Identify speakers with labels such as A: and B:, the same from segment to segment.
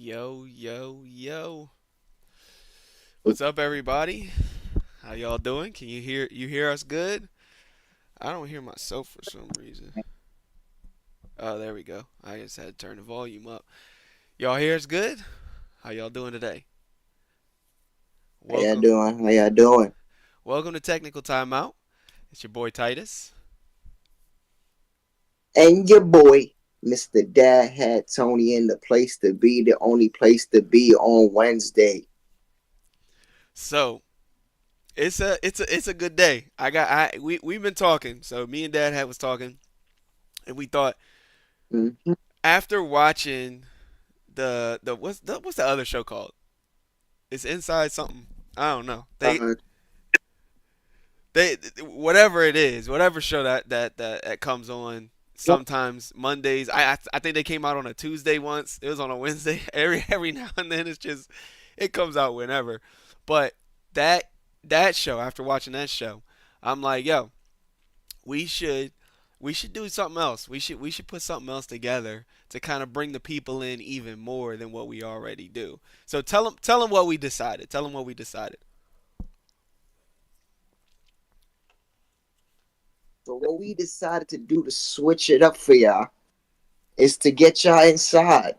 A: Yo, yo, yo. What's up everybody? How y'all doing? Can you hear us good? I don't hear myself for some reason. Oh, there we go. I just had to turn the volume up. Y'all hear us good? How y'all doing today?
B: How y'all
A: Welcome.
B: doing? How y'all doing?
A: Welcome to Technical Timeout. It's your boy Titus.
B: And your boy, Mr. Dad, had Tony in the place to be, the only place to be on Wednesday.
A: So, it's a good day. We've been talking. So, me and Dad had was talking and we thought
B: Mm-hmm.
A: after watching what's the other show called? It's Inside something. I don't know.
B: Uh,
A: They whatever it is, whatever show that comes on sometimes Mondays. I think they came out on a Tuesday once. It was on a Wednesday. Every now and then it's just it comes out whenever. But that that show after watching that show, I'm like, yo, we should we should do something else. We should put something else together to kind of bring the people in even more than what we already do. So tell them what we decided. Tell them what we decided.
B: so what we decided to do to switch it up for y'all is to get y'all inside.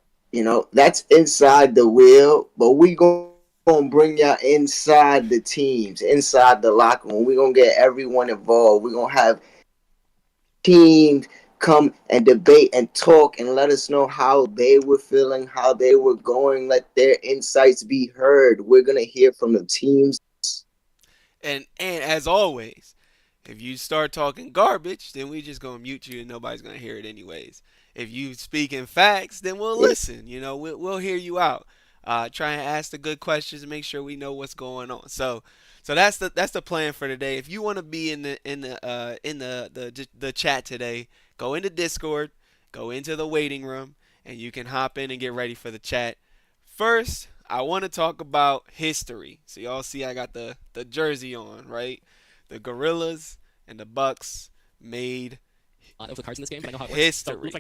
B: That's inside the wheel, but we gonna bring y'all inside the teams, inside the locker room. We gonna get everyone involved. We gonna have teams come and debate and talk and let us know how they were feeling, how they were going. Let their insights be heard. We're gonna hear from the teams.
A: And as always, if you start talking garbage, then we just gonna mute you and nobody's gonna hear it anyways. If you speaking facts, then we'll
B: Yeah.
A: listen. We'll hear you out. Try and ask the good questions and make sure we know what's going on. So that's the plan for today. If you want to be in the chat today, go into Discord, go into the waiting room, and you can hop in and get ready for the chat. First, I want to talk about history. So y'all see I got the jersey on, right? The Gorillas and the Bucks made history.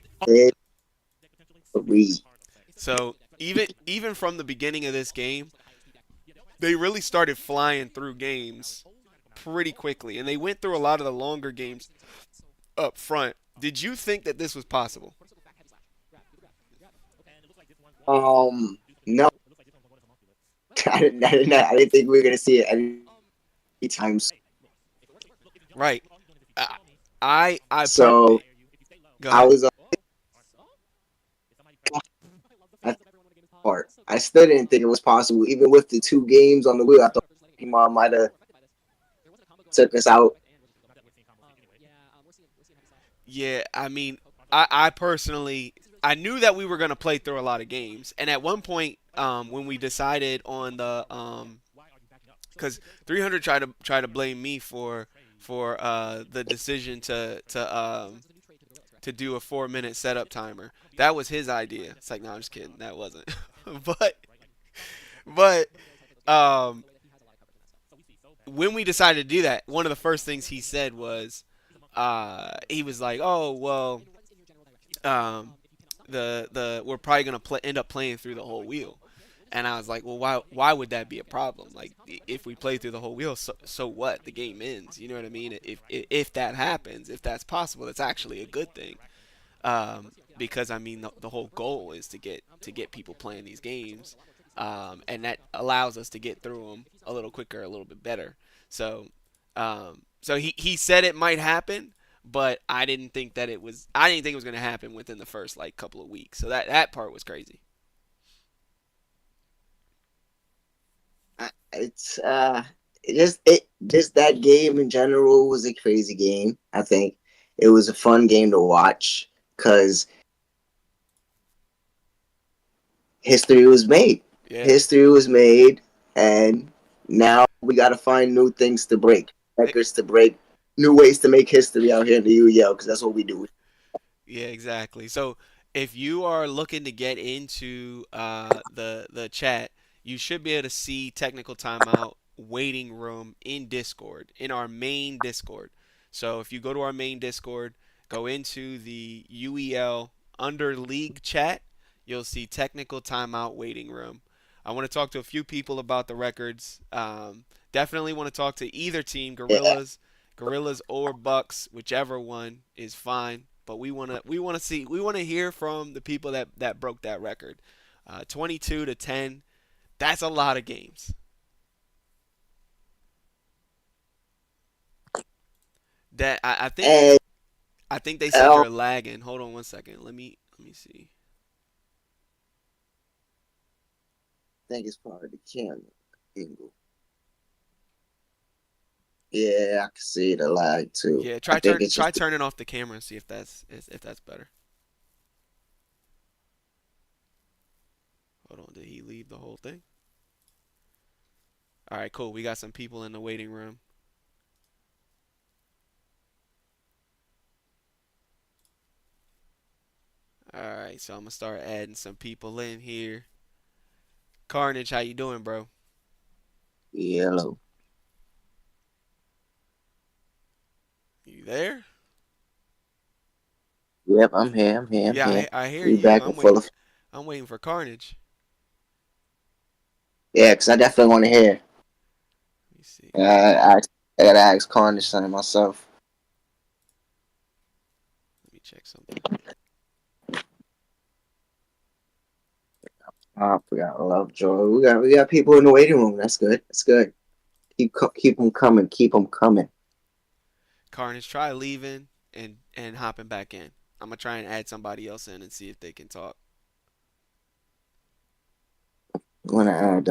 B: We
A: So even from the beginning of this game, they really started flying through games pretty quickly, and they went through a lot of the longer games up front. Did you think that this was possible?
B: no, I didn't think we were gonna see it anytime soon.
A: Right. I I
B: So
A: go
B: I
A: ahead.
B: was at the part. I still didn't think it was possible, even with the two games on the wheel. I thought Pokemon might have took us out.
A: Yeah, I mean, I personally I knew that we were gonna play through a lot of games, and at one point, when we decided on the because 300 tried to blame me for the decision to do a 4 minute setup timer. That was his idea. It's like, no, I'm just kidding. That wasn't. but but um, when we decided to do that, one of the first things he said was, he was like, oh well, um, the we're probably gonna end up playing through the whole wheel. And I was like, well, why would that be a problem? Like, if we play through the whole wheel, so what? The game ends. You know what I mean? If that happens, if that's possible, that's actually a good thing. Because I mean, the whole goal is to get people playing these games, and that allows us to get through them a little quicker, a little bit better. So, so he said it might happen, but I didn't think it was going to happen within the first like couple of weeks. So that part was crazy.
B: It's just that game in general was a crazy game. I think it was a fun game to watch because history was made.
A: Yeah.
B: History was made, and now we got to find new things to break,
A: Eh,
B: records to break, new ways to make history out here in the UEL because that's what we do.
A: Yeah, exactly. So if you are looking to get into the chat, you should be able to see technical timeout waiting room in Discord, in our main Discord. So if you go to our main Discord, go into the UEL under league chat, you'll see technical timeout waiting room. I want to talk to a few people about the records. Definitely want to talk to either team,
B: Yeah.
A: Gorillas or Bucks, whichever one is fine. But we want to hear from the people that broke that record. 22 to 10. That's a lot of games. That
B: And
A: I think they said
B: I
A: you're lagging. Hold on one second. Let me see.
B: think it's part of the camera angle. Yeah, I can see the lag too.
A: Yeah,
B: I think it's
A: try
B: just
A: turning off the camera and see if that's better. Hold on, did he leave the whole thing? All right, cool. We got some people in the waiting room. All right, so I'm gonna start adding some people in here. Carnage, how you doing, bro?
B: yellow.
A: You there?
B: Yep, I'm here. I'm here. I'm
A: Yeah,
B: here.
A: I hear
B: We
A: you.
B: back and full of.
A: I'm waiting for Carnage.
B: Yeah, because I definitely want to hear.
A: Let me see.
B: I gotta ask Carnage something myself.
A: Let me check something.
B: Oh, we got Lovejoy. We got people in the waiting room. That's good. That's good. Keep them coming. Keep them coming.
A: Carnage, try leaving and hopping back in. I'm gonna try and add somebody else in and see if they can talk.
B: I'm gonna add.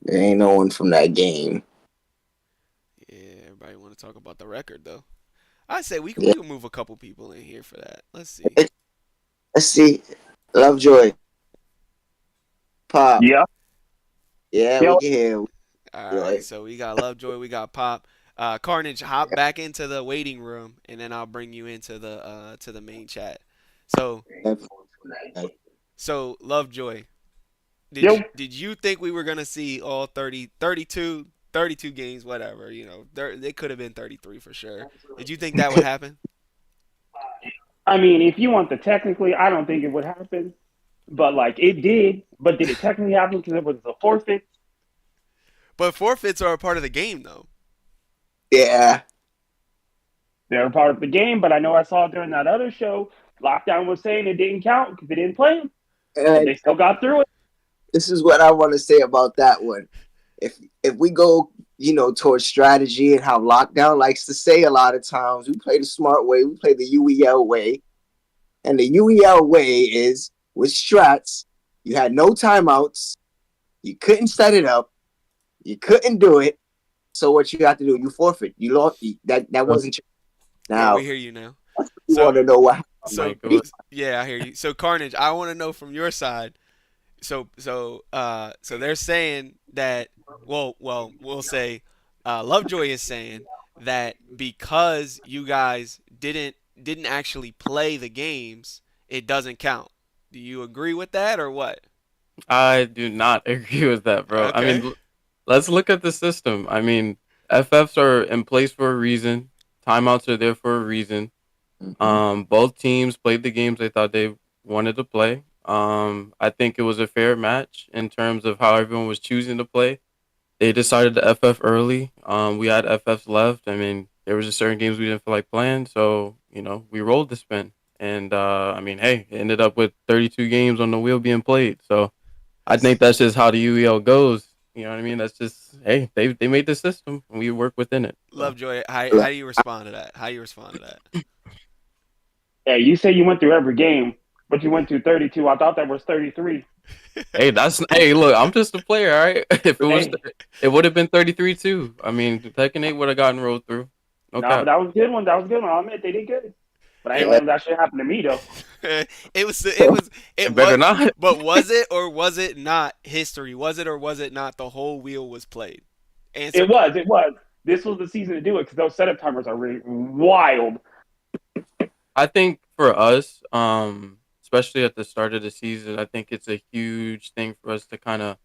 B: There ain't no one from that game.
A: Yeah, everybody want to talk about the record though. I say we
B: Yeah.
A: can move a couple people in here for that. Let's see.
B: Let's see. Lovejoy. Pop.
C: Yeah.
B: Yeah, we
C: Yo,
B: can hear.
A: All right,
B: Joy.
A: so we got Lovejoy, we got Pop. Carnage, hop back into the waiting room, and then I'll bring you into the to the main chat. So Lovejoy,
C: yo.
A: did you think we were gonna see all 30, 32, 32 games, whatever? You know, they could have been 33 for sure. Did you think that would happen?
C: I mean, if you want the technically, I don't think it would happen, but like it did. But did it technically happen because it was a forfeit?
A: But forfeits are a part of the game, though.
B: Yeah.
C: They're a part of the game, but I know I saw during that other show, Lockdown was saying it didn't count because they didn't play them, but
B: And
C: they still got through it.
B: this is what I want to say about that one. If we go, towards strategy and how Lockdown likes to say a lot of times, we play the smart way, we play the UEL way. And the UEL way is with strats, you had no timeouts, you couldn't set it up, you couldn't do it. So what you have to do, you forfeit. You lost. That wasn't
A: Yeah, we
B: now.
A: hear you now.
B: You want
A: So
B: to know what
A: so
D: Like it was,
A: yeah, I hear you. So Carnage, I want to know from your side. So they're saying that we'll say Lovejoy is saying that because you guys didn't actually play the games, it doesn't count. Do you agree with that or what?
D: I do not agree with that, bro. I mean,
A: Okay.
D: let's look at the system. I mean, FFs are in place for a reason. Timeouts are there for a reason.
B: happened.
D: Both teams played the games they thought they wanted to play. I think it was a fair match in terms of how everyone was choosing to play. They decided to FF early. We had FFs left. I mean, there was just certain games we didn't feel like playing, so we rolled the spin. And I mean, hey, it ended up with 32 games on the wheel being played. So I think
A: That's
D: that's just how the UEL goes. You know what I mean? That's just hey, they made the system and we work within it. So
A: Lovejoy. How
B: Mhm.
A: do you respond to that? How do you respond to that?
C: Yeah, you say you went through every game, but you went through 32. I thought that was 33.
D: hey, that's hey, look, I'm just a player, all right? If it was,
C: Hey,
D: it would have been 33 too. I mean, Tekken 8 would have gotten rolled through. No
C: no, but
D: cap.
C: that was a good one. That was a good one. I'll admit they did good, but I ain't
A: It
C: letting that shit happen to me though.
A: it
D: It better
A: was
D: not.
A: but was it or was it not history? Was it or was it not the whole wheel was played? Answer
C: It
A: me.
C: was. It was. This was the season to do it because those setup timers are really wild.
D: I think for us, especially at the start of the season, I think it's a huge thing for us to kind of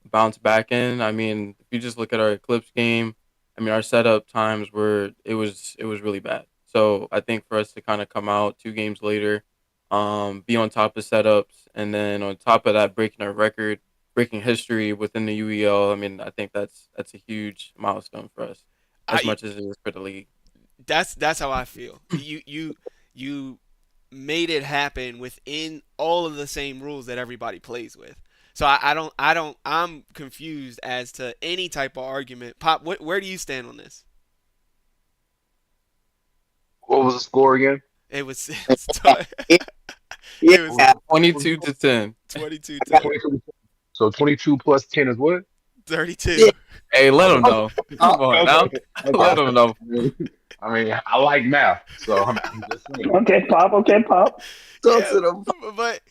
D: bounce back in. I mean, if you just look at our Eclipse game, I mean, our setup times were it was really bad. So I think for us to kind of come out 2 games later, be on top of setups, and then on top of that, breaking a record, breaking history within the UEL. I mean, I think that's a huge milestone for us, as
A: I
D: much as it is for the league.
A: that's how I feel. You made it happen within all of the same rules that everybody plays with. So I'm confused as to any type of argument. Pop, where do you stand on this?
E: What was the score again?
A: It was
B: Yeah,
A: it was
B: yeah.
D: 22-10.
A: 22-10,
E: 22. So 22 plus 10 is what?
A: 32.
D: Hey, let him
E: Okay.
D: know. Come on now.
E: Okay.
D: Let him know.
E: I mean, I like math, so I'm just saying.
C: Okay, Pop. Okay, Pop.
B: Talk
A: Yeah,
B: to them.
A: but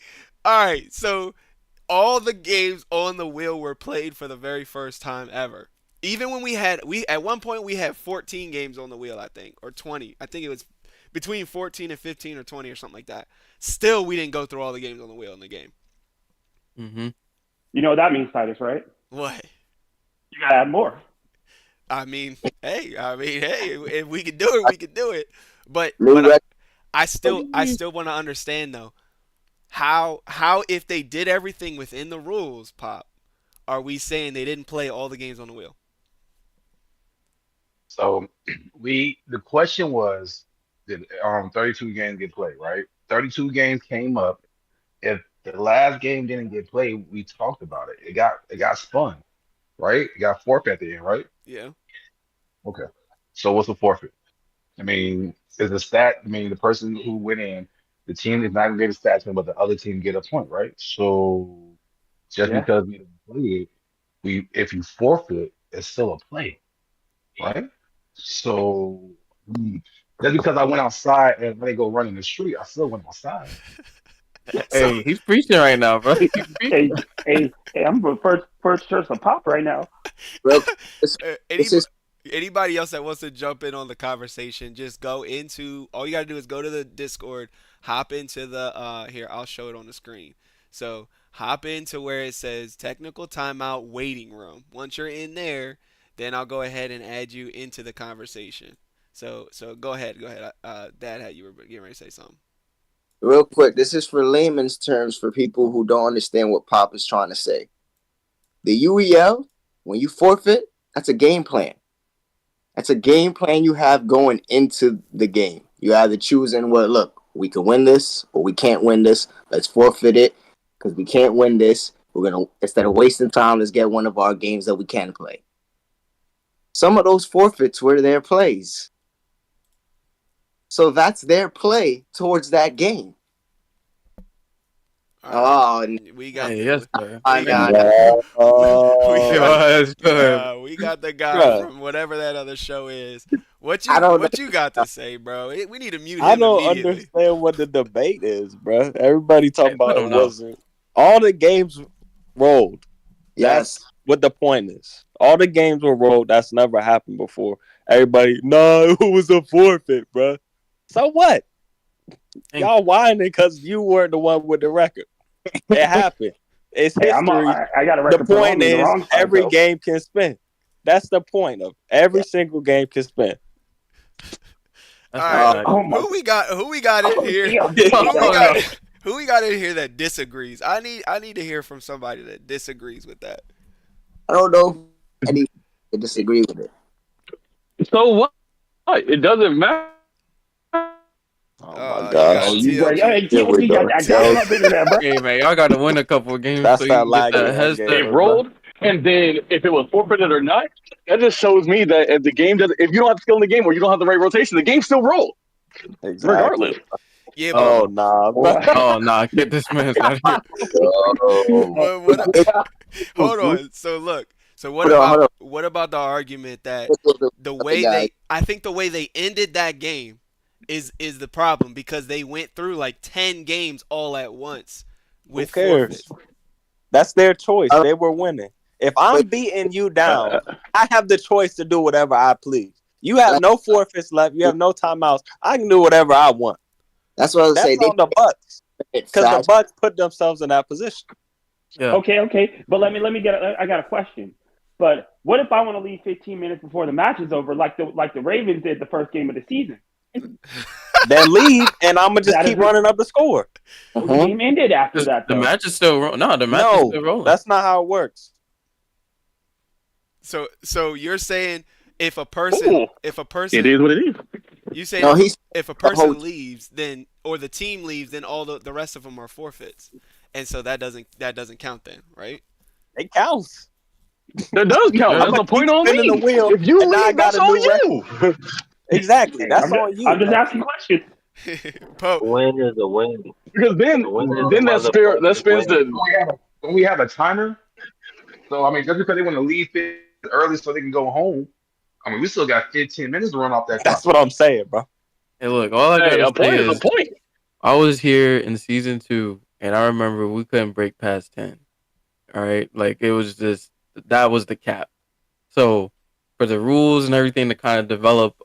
A: all right. So all the games on the wheel were played for the very first time ever. Even when we at one point we had 14 games on the wheel, I think, or 20. I think it was between 14 and 15 or 20 or something like that. Still, we didn't go through all the games on the wheel in the game.
D: Hmm.
C: You know what that means, Titus, right?
A: What?
C: You gotta add more.
A: Hey, if we can do it, we can do it. But
B: New
A: but
B: record.
A: I still want to understand though how if they did everything within the rules, Pop, are we saying they didn't play all the games on the wheel?
E: So the question was, did 32 games get played, right? 32 games came up. If the last game didn't get played, we talked about it. It got spun, right? It got forfeit at the end, right?
A: Yeah.
E: Okay. So what's the forfeit? I mean, is the stat? I mean, the person who went in, the team is not gonna get a stats win, but the other team get a point, right? So just
C: Yeah.
E: because we didn't play it, if you forfeit, it's still a play, right? So mm, just because I went outside and let it go run in the street, I still went outside.
A: So
D: Hey, he's preaching right now, bro. He's preaching.
C: Hey, I'm the first church of Pop right now.
B: Real, this, this
A: anybody
B: is
A: anybody else that wants to jump in on the conversation, just go into all you gotta do is go to the Discord, hop into the here, I'll show it on the screen. So hop into where it says technical timeout waiting room. Once you're in there, then I'll go ahead and add you into the conversation. So go ahead, Dad, had you were getting ready to say something.
B: real quick. This is for layman's terms for people who don't understand what Pop is trying to say. The UEL, when you forfeit, that's a game plan. That's a game plan you have going into the game. You either choosing, well, look, we can win this or we can't win this. Let's forfeit it because we can't win this. We're gonna, instead of wasting time, let's get one of our games that we can play. Some of those forfeits were their plays. So that's their play towards that game.
A: All right.
B: Oh,
A: We got
D: Hey, yes, sir.
B: I
A: we
B: got
A: got we got
D: Yes, sir.
A: we got the guy
F: Bruh.
A: from whatever that other show is.
B: I don't
A: What you got to say, bro? We need to mute
F: I
A: him
F: don't
A: immediately.
F: understand what the debate is, bro. Everybody talking
D: Hey, let
F: about it
D: him know.
F: wasn't. All the games rolled.
B: yes.
F: That's what the point is. All the games were rolled. That's never happened before. Everybody, no, it was a forfeit, bro. So what?
D: Hey.
F: Y'all whining because you weren't the one with the record. It happened. It's
C: Hey,
F: history.
C: I got a
F: The
C: record for
F: point
C: on the
F: is,
C: wrong side,
F: every
C: though.
F: game can spin. That's the point of every single game can spin.
D: That's
A: All right.
D: right.
C: Oh my.
A: Who we got in here?
C: Yeah.
A: Who we
D: Oh,
A: got?
D: no.
A: Who we got in here that disagrees? I need to hear from somebody that disagrees with that.
B: I don't know if anyone can disagree with it.
E: So what? It doesn't matter.
F: Oh
A: You
F: my
A: got
F: gosh.
C: Oh,
A: it,
C: you
A: TLG.
C: Hey,
F: Here we
C: TLC got
F: go.
C: that dial-up internet, bro.
D: Hey, man, y'all got to win a couple of games
F: That's
D: so
F: that
D: you can get
F: lagging
D: that headset.
F: again.
E: It rolled, and then if it was forfeited or not, that just shows me that if the game doesn't, if you don't have skill in the game or you don't have the right rotation, the game still rolled
F: Exactly.
E: regardless.
A: Yeah,
F: Oh nah, bro.
D: Oh, nah, get this man out of here.
B: Oh.
A: hold on. So look. So
B: Hold on.
A: what about the argument that the
B: Okay,
A: way
B: guys.
A: I think the way they ended that game is the problem because they went through like 10 games all at once with
F: Who cares?
A: forfeits.
F: That's their choice. They were winning. If I'm beating you down, I have the choice to do whatever I please. You have no forfeits left. You have no timeouts. I can do whatever I want.
B: That's what I was
F: That's
B: saying.
F: on the Bucks
B: They
F: because the Bucks put themselves in that position.
D: Yeah.
C: Okay. But let me get. I got a question. But what if I want to leave 15 minutes before the match is over, like the Ravens did the first game of the season?
F: then leave, and I'm gonna just
C: That
F: keep
C: is-
F: running up the score.
C: The game ended after that,
D: The
C: though.
D: match is still rolling. No, the match is still
F: No,
D: rolling.
F: that's not how it works.
A: So you're saying if a person
C: Ooh.
A: if a
C: It
A: person
C: is what it is.
A: you say
B: No, he's
A: if a person
B: whole-
A: leaves, then or the team leaves, then all the rest of them are forfeits, and so that doesn't count then, right?
F: It counts.
C: That does count.
D: Yeah.
C: That's a point on
F: Spinning
C: me.
F: the wheel,
C: If you
F: and now I
C: leave, that's
F: got a
C: on
F: new
C: you.
F: Exactly. That's on you.
C: I'm just
F: bro.
C: asking questions.
A: Poe,
G: Win is a win.
C: Because then that spins the.
E: When we have a timer, so I mean, just because they want to leave it early so they can go home, I mean, we still got 15 minutes to run off that
F: That's
E: clock.
F: what I'm saying, bro.
D: Hey, look, all I
C: Hey,
D: gotta
C: a point
D: say
C: is a
D: is
C: point.
D: I was here in season 2, and I remember we couldn't break past 10. All right, like it was just that was the cap. So for the rules and everything to kind of develop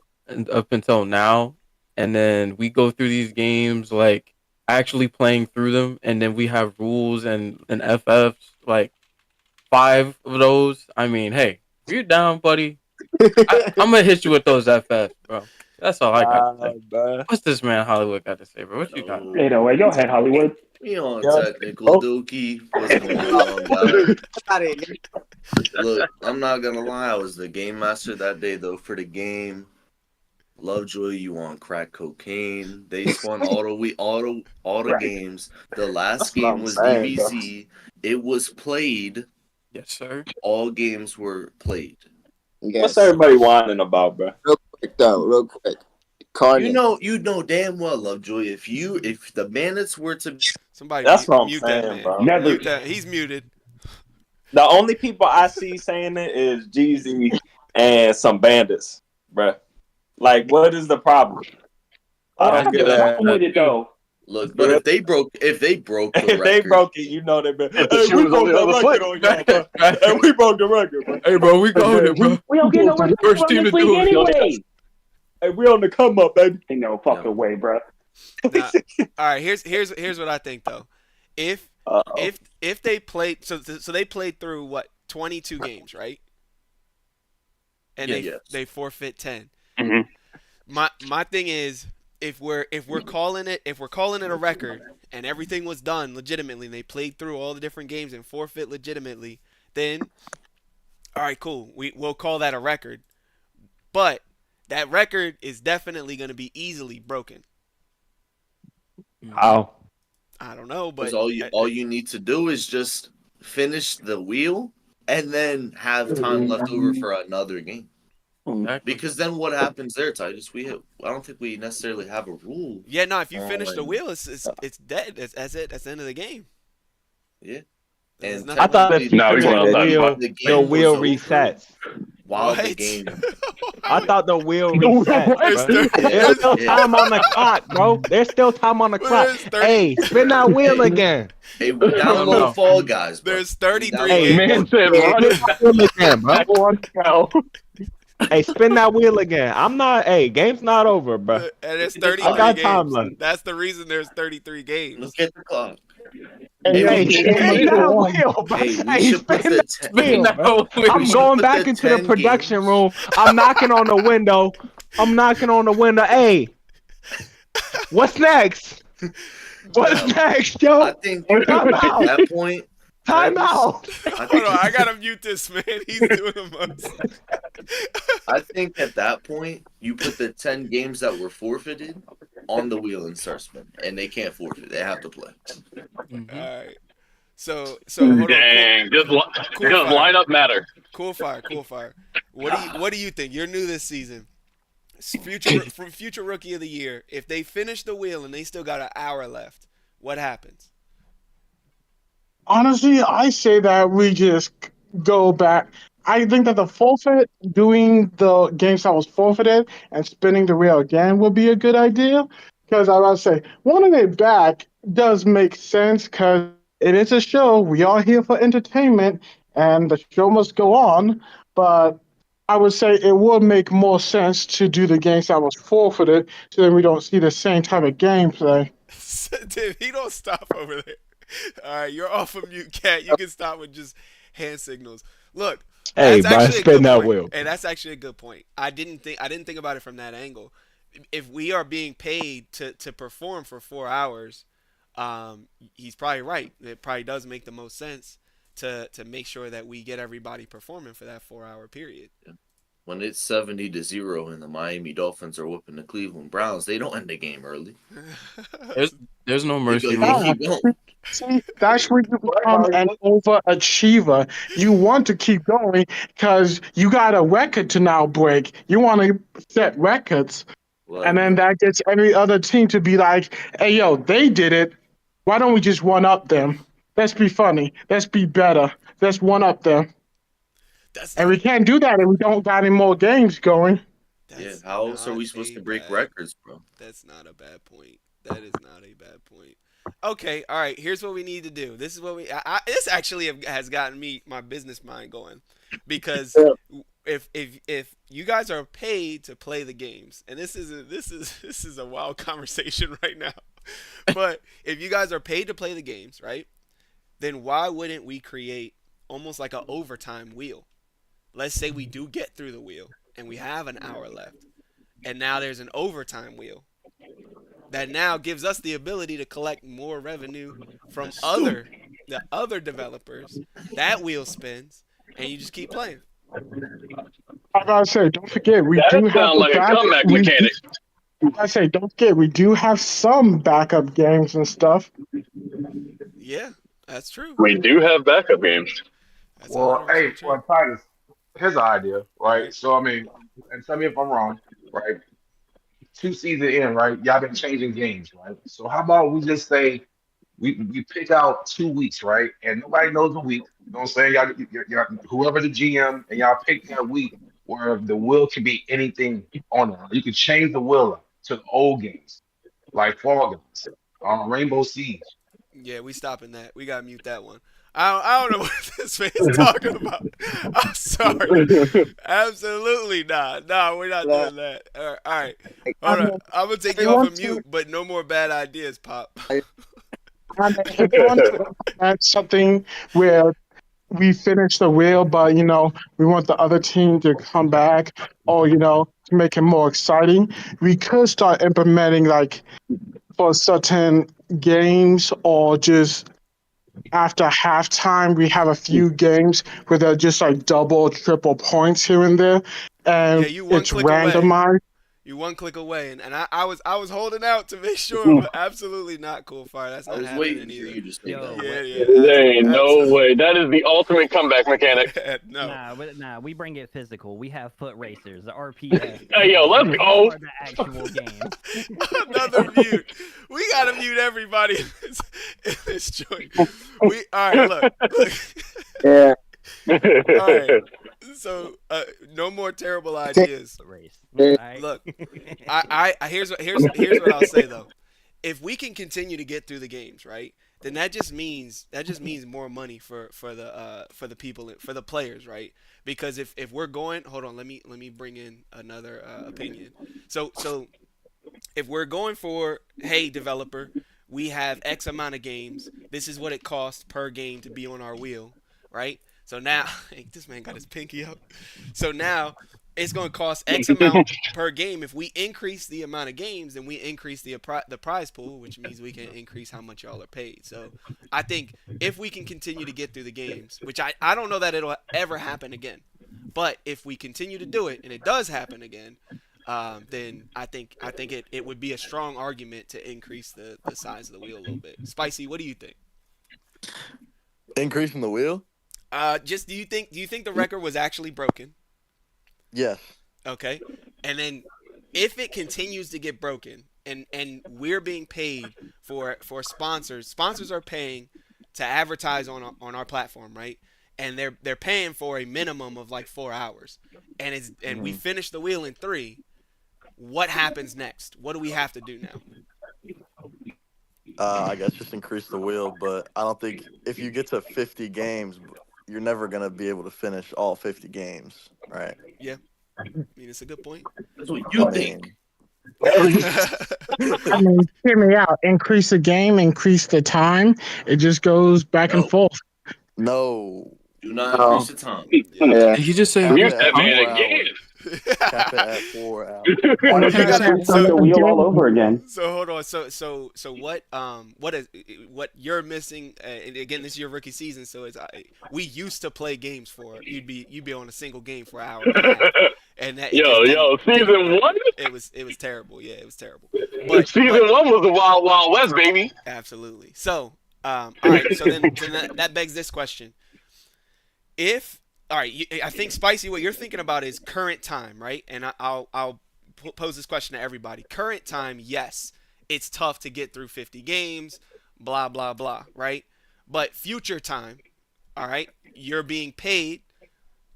D: up until now, and then we go through these games like actually playing through them, and then we have rules and FFs like 5 of those. I mean, hey, if you're down, buddy, I'm gonna hit you with those FFs, bro. That's all I got to say.
F: Bro.
D: What's this man Hollywood got to say, bro? What you got?
C: Hey, no way. Go ahead, Hollywood.
G: We on
F: Yeah.
G: technical
F: Oh.
G: dookie. What's going on, guys?
B: Out of here.
G: Look, I'm not gonna lie. I was the game master that day, though, for the game. Lovejoy, you on crack cocaine? They spun all the
C: Right.
G: games. The last
F: That's what
G: game
F: I'm
G: was
F: saying, bro.
G: DBC. It was played.
D: Yes, sir.
G: All games were played.
B: Yes.
F: What's everybody whining about, bro?
B: Real quick. Carney.
G: You know damn well, Lovejoy. If the Bandits were to
A: somebody
F: That's what I'm
A: mute that
F: saying,
A: man.
F: bro.
C: Never.
A: Mute that. He's muted.
F: The only people I see saying it is Jeezy and some bandits, bro. Like, what is the problem? I don't get that.
C: with it though.
G: look, but if they broke the
F: If
G: record,
F: they broke it, you know they been.
C: If the
F: Hey,
C: shoe
F: we
C: was
F: broke
C: on the
F: the
C: other
F: record
C: foot.
F: on y'all, bro. Hey, we broke the record, bro.
D: Hey, bro, we got it, bro.
C: We don't get no respect
D: First
C: from
D: team
C: this
D: to do
C: league
D: it.
C: anyway.
F: Hey, we on the come up, baby.
C: Ain't no fucking way, bro.
A: Nah, all right, here's what I think though. If
F: Uh-oh.
A: if they played so they played through what 22 games, right? And
G: Yeah, yes.
A: they forfeit 10.
C: Mhm.
A: My thing is if we're calling it a record and everything was done legitimately and they played through all the different games and forfeit legitimately, then all right, cool. We'll call that a record. But that record is definitely going to be easily broken.
C: How?
A: I don't know, but
G: because all you need to do is just finish the wheel and then have time left over for another game.
D: Exactly.
G: Because then what happens there, Titus? I don't think we necessarily have a rule.
A: yeah, no. If you finish the
G: Um,
A: wheel, it's dead. That's it. That's the end of the game.
G: Yeah.
A: There's
G: And
A: nothing-
H: I thought if you
C: No,
H: finish
C: we
H: the
C: won't.
H: wheel,
G: the game
H: the
G: was
H: wheel
G: over
H: resets.
G: while the
A: What?
G: game.
H: I thought the wheel
C: No,
H: resets,
C: what?
H: bro. There's still
G: Yeah.
H: time on the clock, bro. There's still time on the
A: Well,
H: clock.
A: there's 30
H: Hey, spin that wheel again.
G: Hey, download
D: No.
G: Fall Guys. Bro.
A: There's 33
G: Download
H: Hey,
A: games.
C: Man said
B: Yeah.
C: run it back.
H: Wheel again, bro.
C: One go.
H: Hey, spin that wheel again. I'm not. Hey, game's not over, bro.
A: And there's 33
G: I
H: got
A: games.
H: time left.
A: That's the reason there's 33 games.
G: Look at the clock.
C: Hey,
H: Hey,
C: we-
H: spin that wheel, bro.
G: Hey, we
H: Hey,
G: should put
H: spin
G: the
H: that wheel, bro.
G: we
H: I'm
G: should
H: going
G: put
H: back
G: the
H: into the
G: 10
H: production
G: games.
H: room. I'm knocking on the window. I'm knocking on the window. Hey, what's next? What's
G: No.
H: next,
G: I
H: yo?
G: think
H: Time
G: at
H: out.
G: that point,
H: Time out.
G: I
A: Hold
G: think,
A: on, I gotta mute this man. He's doing the most.
G: I think at that point, you put the 10 games that were forfeited on the wheel and start spinning. And they can't forfeit. They have to play.
D: Mhm.
A: All right. So hold on.
C: Dang, just
A: fire.
C: line up matter.
A: Cool fire. What do you think? You're new this season. Future rookie of the year. If they finish the wheel and they still got an hour left, what happens?
I: Honestly, I say that we just go back. I think that the forfeit, doing the games that was forfeited and spinning the wheel again would be a good idea. Because I would say, wanting it back does make sense because it is a show. We are here for entertainment and the show must go on. But I would say it would make more sense to do the games that was forfeited so that we don't see the same type of gameplay.
A: Dude, he don't stop over there. All right, you're off of mute, Cat. You can stop with just hand signals. Look,
H: Hey,
A: that's
H: bro,
A: actually a
H: spin
A: good
H: that
A: point.
H: wheel.
A: Hey, that's actually a good point. I didn't think about it from that angle. if we are being paid to perform for 4 hours, he's probably right. It probably does make the most sense to make sure that we get everybody performing for that 4 hour period.
G: When it's 70-0 and the Miami Dolphins are whooping the Cleveland Browns, they don't end the game early.
D: There's no mercy.
G: They keep going.
I: See, that's where you become an overachiever. You want to keep going because you got a record to now break. You want to set records. And then that gets every other team to be like, hey, yo, they did it. Why don't we just one up them? Let's be funny. Let's be better. Let's one up them. And we can't do that if we don't got any more games going.
G: Yeah, how else are we supposed to break records, bro?
A: That's not a bad point. That is not a bad point. Okay, all right. Here's what we need to do. This is what this actually has gotten my business mind going, because if you guys are paid to play the games, and this is a wild conversation right now, but if you guys are paid to play the games, right, then why wouldn't we create almost like an overtime wheel? Let's say we do get through the wheel and we have an hour left, and now there's an overtime wheel that now gives us the ability to collect more revenue from the other developers. That wheel spins, and you just keep playing.
I: I gotta say, don't forget, we do have
J: like a comeback mechanic.
I: I say, don't forget, we do have some backup games and stuff.
A: Yeah, that's true.
J: We do have backup games.
A: That's
E: Well,
A: 100%
E: hey,
A: true.
E: well, Titus, here's an idea, right? So, I mean, and tell me if I'm wrong, right? 2 seasons in, right? Y'all been changing games, right? So how about we just say we pick out 2 weeks, right? And nobody knows the week. You know what I'm saying? Y'all whoever the GM, and y'all pick that week where the will can be anything on it. You can change the will up to the old games, like Fall Guys, Rainbow Siege.
A: Yeah, we stopping that. We gotta mute that one. I don't know what this man's talking about. I'm sorry. Absolutely not. No, we're not doing that. All right. Hold on. I'm gonna take you off of mute, but no more bad ideas, Pop.
I: If you want to implement something where we finish the wheel, but we want the other team to come back, or to make it more exciting, we could start implementing like for certain games, or just after halftime we have a few games where they're just like double, triple points here and there, and it's randomized.
A: You one click away, and I was holding out to make sure, but absolutely not, Cool Fire. That's not happening
G: waiting
A: either.
G: for you to say that.
A: Yeah.
J: There ain't no way. That is the ultimate comeback mechanic.
A: No.
K: Nah, we bring it physical. We have foot racers, the RPS.
J: Hey, yo, let's go.
K: The actual game.
A: Another mute. We gotta mute everybody in this joint. All right, look.
B: Yeah.
A: All right. So no more terrible ideas. Look, I here's what I'll say though. If we can continue to get through the games, right, then that just means more money for the people, for the players, right? Because if we're going, hold on, let me bring in another opinion. So if we're going for, hey developer, we have X amount of games. This is what it costs per game to be on our wheel, right? So now, this man got his pinky up. So now, it's going to cost X amount per game. If we increase the amount of games, then we increase the prize pool, which means we can increase how much y'all are paid. So I think if we can continue to get through the games, which I don't know that it'll ever happen again, but if we continue to do it and it does happen again, then I think it would be a strong argument to increase the size of the wheel a little bit. Spicy, what do you think?
L: Increasing the wheel?
A: Just do you think the record was actually broken?
L: Yes.
A: Okay. And then if it continues to get broken and we're being paid for sponsors are paying to advertise on our platform, right? And they're paying for a minimum of like 4 hours. And we finish the wheel in 3. What happens next? What do we have to do now?
L: I guess just increase the wheel, but I don't think if you get to 50 games, you're never going to be able to finish all 50 games, right?
A: Yeah. I mean, it's a good point.
G: That's what you think.
I: I mean, hear me out. Increase the game, increase the time. It just goes back and forth.
L: No.
G: Do not increase the time.
B: Yeah.
D: Did he just say
J: Mute that man again.
L: Cap it at 4 out.
C: Why don't you just restart the wheel all over again?
A: So hold on. So what you're missing? And again, this is your rookie season, so it's we used to play games for you'd be on a single game for an hour and a half, and that
J: season 1.
A: It was terrible. Yeah, it was terrible. But
J: Season 1 was the Wild Wild West, baby.
A: Absolutely. So all right. So then that begs this question: all right, I think Spicy, what you're thinking about is current time, right? And I'll pose this question to everybody. Current time, yes, it's tough to get through 50 games, blah, blah, blah, right? But future time, all right, you're being paid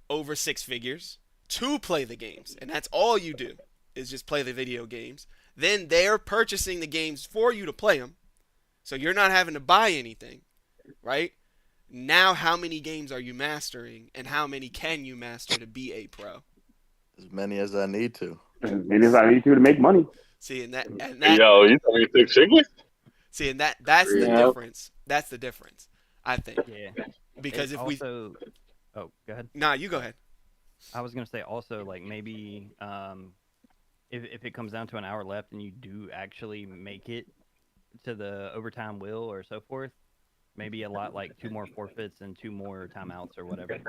A: over 6 figures to play the games. And that's all you do is just play the video games. Then they're purchasing the games for you to play them. So you're not having to buy anything, right? Now, how many games are you mastering, and how many can you master to be a pro?
L: As many as I need to.
C: As many as I need to make money.
A: See, and that
J: yo, you tell me 6 figures?
A: See, and that's the difference. That's the difference, I think.
K: Yeah.
A: Because
K: if also, oh, go ahead.
A: Nah, you go ahead.
K: I was gonna say also, like, maybe if it comes down to an hour left and you do actually make it to the overtime wheel or so forth, maybe a lot like 2 more forfeits and 2 more timeouts or whatever.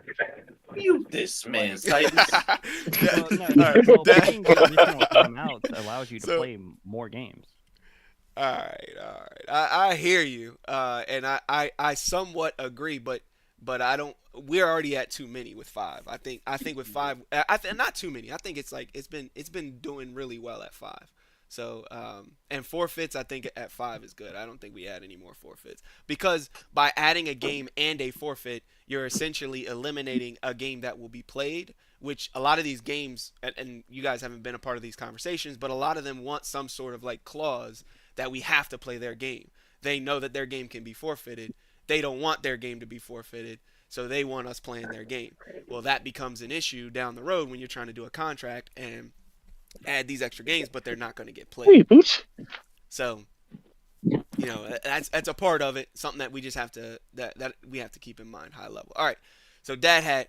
G: You this man,
K: Getting additional timeouts allows you to play more games.
A: All right. I hear you, and I somewhat agree, but I don't. We're already at too many with 5. I think with 5, not too many. I think it's like it's been doing really well at 5. So, and forfeits, I think at 5 is good. I don't think we add any more forfeits. Because by adding a game and a forfeit, you're essentially eliminating a game that will be played, which a lot of these games, and you guys haven't been a part of these conversations, but a lot of them want some sort of like clause that we have to play their game. They know that their game can be forfeited. They don't want their game to be forfeited, so they want us playing their game. Well, that becomes an issue down the road when you're trying to do a contract and add these extra games, but they're not going to get played. So, that's a part of it. Something that we just have to that we have to keep in mind, high level. All right. So, Dad Hat.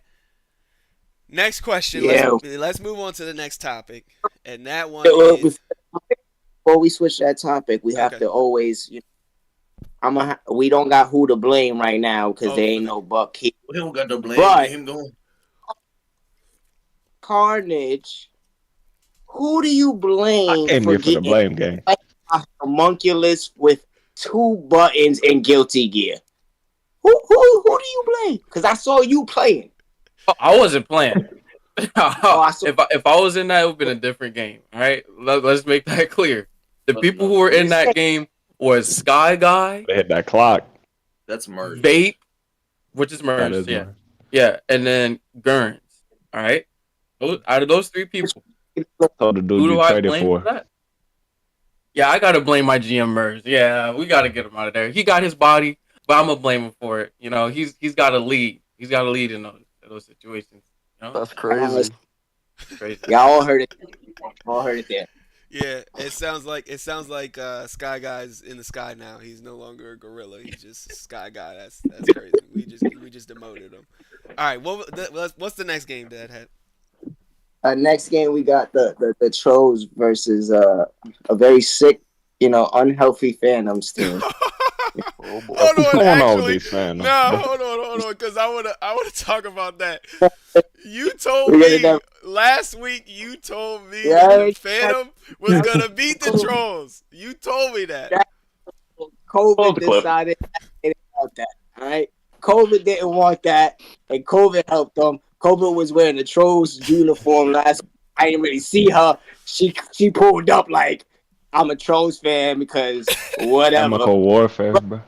A: Next question.
B: Yeah.
A: Let's move on to the next topic, and that one is.
B: Before we switch that topic, we have to always. We don't got who to blame right now because there ain't no Buck here.
G: We don't got to blame.
B: But
G: Him going.
B: Carnage. Who do you blame
H: I came
B: for
H: here for the
B: getting
H: blame game.
B: a homunculus with 2 buttons and Guilty Gear? Who do you blame? Because I saw you playing.
D: I wasn't playing.
B: I saw-
D: If I was in that, it would have been a different game. All right, let's make that clear. The people who were in that game was Sky Guy,
H: They hit that clock.
G: That's merge.
D: Vape, which is
H: That
D: merged,
H: is
D: yeah,
H: merged.
D: yeah, and then Gurns. All right, out of those 3 people,
H: Told the dude
D: who do
H: you
D: I
H: traded
D: blame
H: for.
D: for that? Yeah, I gotta blame my GM Merz. Yeah, we gotta get him out of there. He got his body, but I'm gonna blame him for it. He's got to lead. He's got to lead in those situations.
L: That's crazy.
B: Crazy. Y'all all heard it. All heard it there.
A: Yeah, it sounds like Sky Guy's in the sky now. He's no longer a gorilla. He's just Sky Guy. That's crazy. We just demoted him. All right, what's the next game, Dad Hat?
B: Next game we got the Trolls versus a very sick, unhealthy Phantoms team.
A: Hold
H: What's
A: on,
H: going on with
A: actually,
H: these fans?
A: no, hold on, because I wanna talk about that. You told me last week. You told me the Phantom was gonna beat the Trolls. You told me that.
B: COVID decided they didn't want that. All right, COVID didn't want that, and COVID helped them. COVID was wearing the Trolls uniform last. I didn't really see her. She pulled up like, I'm a Trolls fan because whatever.
H: Chemical warfare, bro.